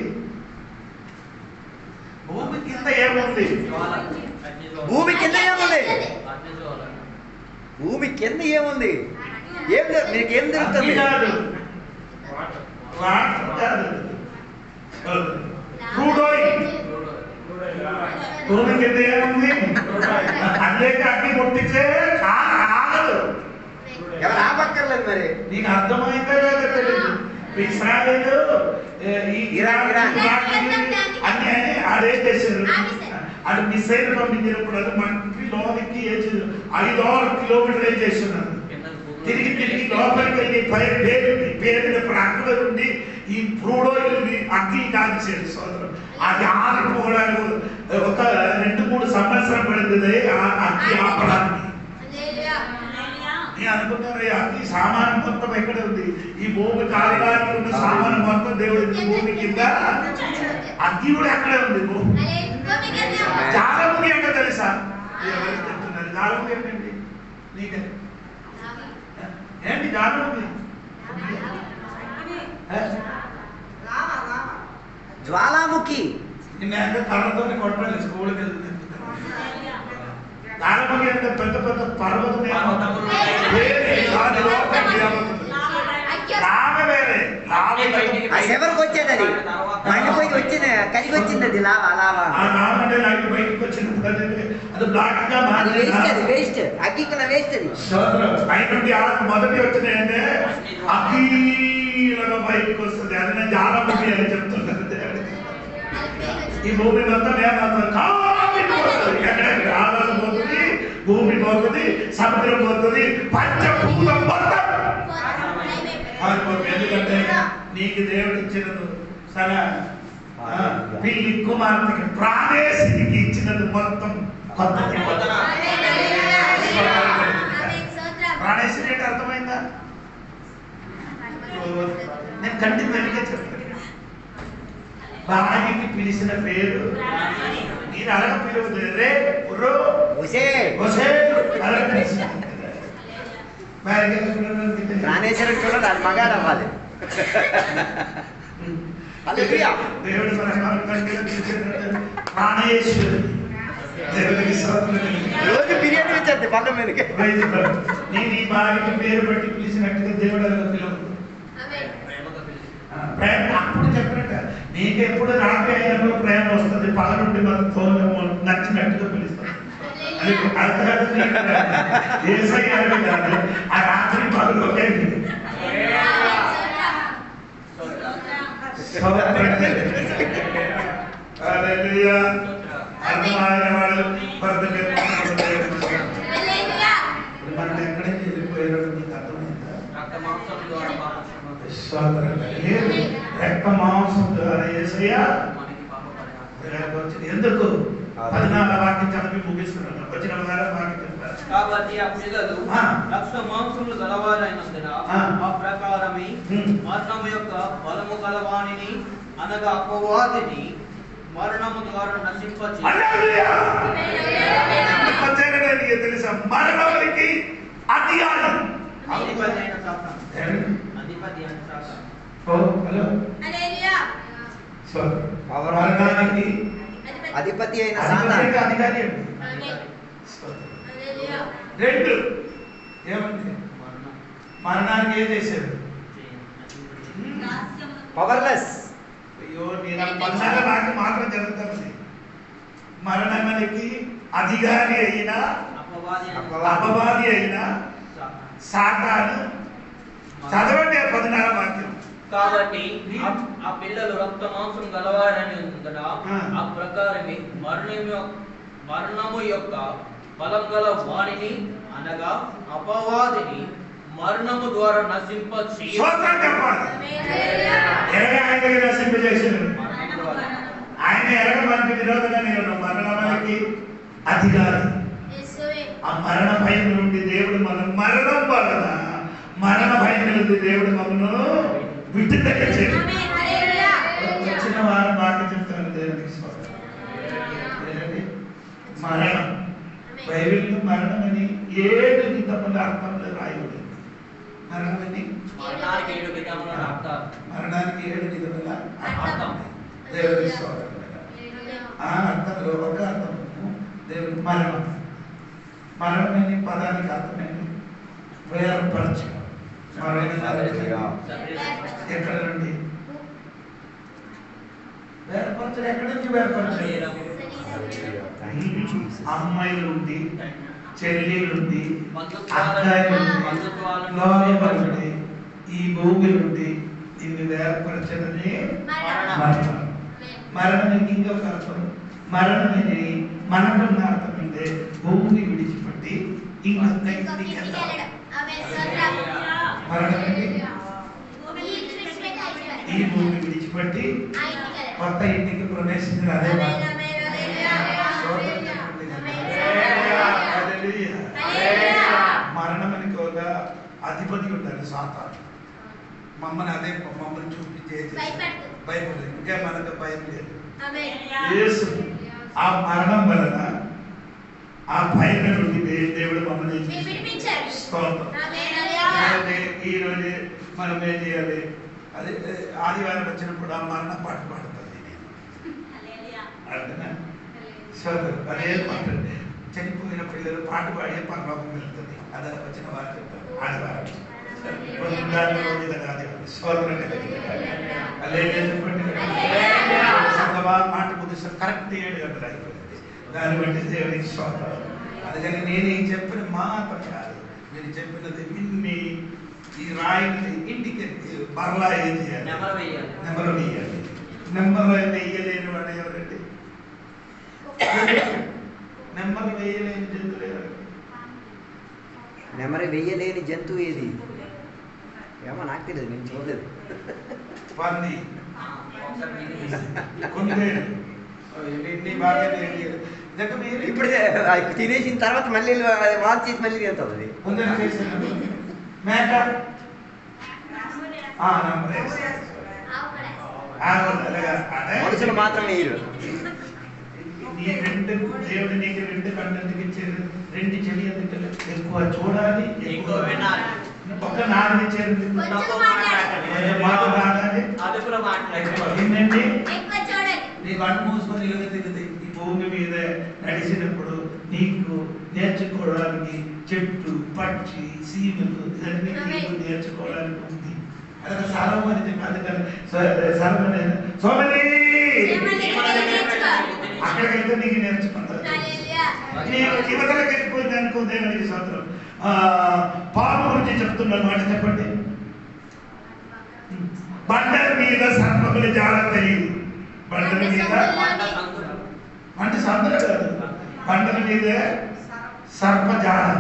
భూమి కింద ఏముంది? భూమి కింద ఏముంది? భూమి కింద ఏముంది? ఏం నీకేం దొరుకుతుంది? భూమి కింద ఏముంది? అందుకే అగ్గి ముట్టించే ఆగదు. ఎవరు ఆపక్కర్లేదు. మరి నీకు అర్థమైతే లేదో తెలియదు. ఇస్రాయేలు ఇరాన్ అన్ని అదే చేశారు. అది మిసైల్ పంపించినప్పుడు అది మనకి లోనికి 5-6 కిలోమీటర్లు ఏం చేస్తున్నారు. తిరిగి లోపలికి వెళ్ళి పేరున్నప్పుడు అక్కడ ఉండి ఈ ఫ్రూడోయిల్ని అగ్గి కాల్చేది సోదరం. అది ఆరిపోవడానికి ఒక 2-3 సంవత్సరం పడుతుంది అగ్గి ఆపడానికి. అనుకుంటారు అగ్గి సామానం మొత్తం ఎక్కడ ఉంది? ఈ భూమి కాలిడానికి ఉన్న సామానం మొత్తం దేవుడి భూమి కింద, అగ్గి కూడా అక్కడే ఉంది. జాలముఖి అంటే తెలుసా? ఎవరికి చెప్తున్నారు? జాలముఖి ఏంటండి? నీకే ఏంటి జాలముఖి? జ్వాలాముఖి. నిన్న కళ్ళతో కొట్టాలి స్కూల్కి వెళ్తుంది. జాలముఖి అంటే పెద్ద పెద్ద పర్వతం ఎవరికి వచ్చేది? అది మండిపోయి వచ్చింది, కలిగి వచ్చింది. అది లావా లావా బయటకు వచ్చినప్పుడు అది వేస్ట్. అది వేస్ట్. అగ్గి కన్నా వేస్ట్. అది మొదటి వచ్చినాయంటే అగ్గిలో బయటకు వస్తుంది. అది నేను జాలముఖి అని చెప్తున్నాను. ఈ భూమి మొత్తం ఏమవుతుంది? ఎక్కడెక్కడ ఆదాయం పోతుంది, భూమి పోతుంది, సముద్రం పోతుంది, పంచభూతం మొత్తం. ఎందుకంటే నీకు దేవుడు ఇచ్చినది సరే పిల్లి కుమార్తెకి ప్రాణేశునికి ఇచ్చినది మొత్తం కొత్త. ప్రాణేశుని అంటే అర్థమైందా? నేను కంటి వెనుకే చెప్తాను. భార్యకి పిలిచిన పేరు నేను అడగ పిలువుతుంది రే రో ప్రాణేశ్వరుడు కూడా దాని మగాడు అవ్వాలి. దేవుడు ప్రాణేశ్వరుడు రోజు బిర్యానీ వచ్చేది పండు మీదకి. నేను ఈ భార్యకి పేరు పెట్టి పిలిచినట్టుగా దేవుడు అలా పిలవదు. ప్రేమ అప్పుడు చెప్పినట్ట నీకు ఎప్పుడు రాత్రి అయినప్పుడు ప్రేమ వస్తుంది. పగ నుండి మనం తోలు నచ్చినట్టుగా పిలుస్తాం. అది అర్థం కాదు. ఆ రాత్రి పగలు ఒకే అర్థమైన వాళ్ళు మనం ఎక్కడికి వెళ్ళిపోయారో నీకు అర్థమైందా? రక్త మాంసం ద్వారా యేసయ్య ఎందుకు 14వ వాక్యం చదివి ముగిస్తున్నాను. వచ్చిన వాక్యం చెప్పారు. కాబట్టి ఆ పిల్లలు రక్త మాంసములు గలవారైనందున ఆ ప్రకారమే మరణము యొక్క బలము గలవాణిని అనగా అపవాదిని మరణము ద్వారా నశింపచేసి తెలుసా మరణానికి అధికారం అధిపతి అయిన సాతాను. అధిపతి అయిన సాతాను. మరణానికి అధిపతి అయిన సాతాను అధికారి. 2 ఏమండి మరణానికి ఏం చేశారు? Powerless. అయ్యో నేను 14 నాకు మాత్రం జరుగుతుంది. మరణానికి అధికారి అయిన అపవాది అయిన సాతాను. చదవండి 14 వాక్యం. కాబట్టి ఆ పిల్లలు రక్త మాంసం గలవారని ఉందట. ఆ ప్రకారమే మరణము యొక్క బలం గల వాణిని అనగా అపవాదిని మరణము ద్వారా నశింపచేసి ఆయన ఎరగ మనకి విరోధంగా నేను మరణానికి అధికారి. ఆ మరణ భయం నుండి దేవుడు మనం మరణం వలన మరణ భయం నుండి దేవుడు మమ్మల్ని విడుదల చేశాడు. వచ్చిన వారు బాగా చెప్తాను దేవునికి స్తోత్రం. మరణం బైబిల్లో మరణం అని 7 విధముల అర్థంలో రాయబడింది. మరణమని మరణానికి 7 విధముల అర్థం. మరణానికి 7 విధముల అర్థం. దేవునికి స్తోత్రం. ఆ అర్థంలో ఒక అర్థము దేవుని మరణం. మరణం అనే పదానికి అర్థమైంది వేరపరచడం. ఎక్కడ నుండి వేరపరచడం? ఎక్కడి నుంచి వేరపరచడం? అమ్మాయిలు ఉండి, చెల్లెలు ఉండి, అక్కాయిలు ఉండి, ఈ భూమి నుండి నిన్ను వేరపరచడమే మరణం. మరణం ఇంకొక అర్థం. మరణం అనేది మనకున్న అర్థం అంటే భూమిని విడిచిపెట్టి ఇంకొక ఇంటికి వెళ్ళడం. మరణం అంటే ఈ భూమిని విడిచిపెట్టి కొత్త ఇంటికి ప్రవేశించిన అదే మరణం అని ఒక అధిపతి ఉంటారు సాతాను. మమ్మల్ని చూపించే భయపడదు. ఇంకా మనకు భయం లేదు. యేసు ఆ మరణం వలన ఆ భయం నుండి దేవుడు మమ్మల్ని ఈ రోజు మనం ఏం చేయాలి? అదే ఆదివారం వచ్చినప్పుడు ఆ మరణ పాట పాడుతుంది నేను. అర్థనా? అదే పాట. చనిపోయిన పిల్లలు పాట పాడే పరలోకం వెళ్తుంది. అదే వచ్చిన వారు చెప్తారు ఆదివారం. మాట కుదిస్తారు. కరెక్ట్ 7 గంటలు అయిపోయింది. దాన్ని బట్టి దేవునికి స్తోత్రం. అందుకని నేను చెప్పిన మాట కాదు, మీరు చెప్పినది విన్ని ఈ రాయిని ఇంటికి మరలా ఏం చేయాలి? నెమరు వేయాలి. నెంబర్ వేయలేని వాడు ఎవరండి? నెంబర్ వేయలేని జంతువు ఎవరు? నెమరు వేయలేని జంతువు ఏది? ఏమో నాకు తెలియదు, నేను చూడలేదు. పంది, కుందేలు, ఇప్పుడు తినేసిన తర్వాత మళ్ళీ మార్చి మళ్ళీ తింటుంది. మేక, మనుషులు మాత్రం వేయరు. నీ రెండు దేవుడు నీకు 2 కళ్ళెందుకు ఇచ్చారు? 2 చెవి ఎందుకు? ఎక్కువ చూడాలి, ఎక్కువ వినాలి. ఒక 4 ఇచ్చారు. ఏంటండి? నీ కళ్ళు మూసుకొని ఇల్లు తిరిగితే ఈ భూమి మీద నడిచినప్పుడు నీకు నేర్చుకోవడానికి చెట్టు, పక్షి, సీమలు ఇవన్నీ నీకు నేర్చుకోవడానికి ఉంది. అదే సర్వం అని చెప్పి అందుకని సర్వం సోమని అక్కడికైతే నీకు నేర్చుకుంటారు. నీకు యువతలకు వెళ్ళిపోయింది అనుకో దేవునికి స్తోత్రం. పాము గురించి చెప్తున్నారు మాట చెప్పండి. బండల మీద సర్పముల జాలం తెలియదు. బండల మీద అంటే సందులు కాదు, బండల మీద సర్ప జాలం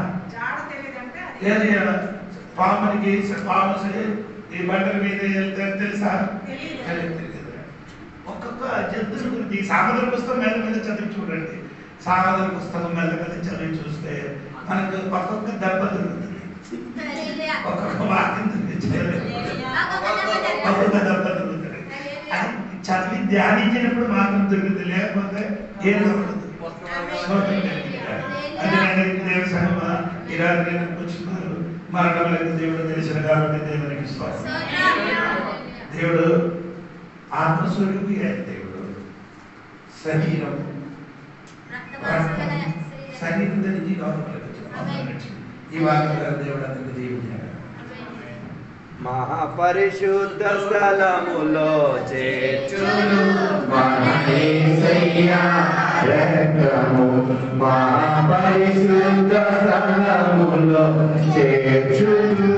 ఏది? పామునికి పాము ఈ బండల మీద తెలుసా? ఒక్కొక్క జంతువుల గురించి సాగదల పుస్తకం మెల్ల చదివి చూడండి. సాగదల పుస్తకం మెల్ల చదివి చూస్తే మనకు ఒక్కొక్క దెబ్బ దొరుకుతుంది. ఒక్కొక్క వాక్యం ఒక్కొక్క దెబ్బ దొరుకుతుంది. అది చదివి ధ్యానించినప్పుడు మాత్రం దొరుకుతుంది, లేకపోతే ఏం దొరకదు. అదే దేవ సంగమ ఇలా వచ్చినారు. మరణములకు దేవుడు తెలిసిన కాబట్టి దేవునికి స్తోత్రం. దేవుడు ఆత్మస్వరూపి అయిన దేవుడు శరీరం శరీరం ధరించి లోపలికి వచ్చింది. ఈ వాక్యం దేవుడు అందరికీ దీవించాడు. మహాపరిశుద్ధ స్థలములో చేర్చును మన యేసయ్య రక్తము మహాపరిశుద్ధ స్థలములో చేర్చును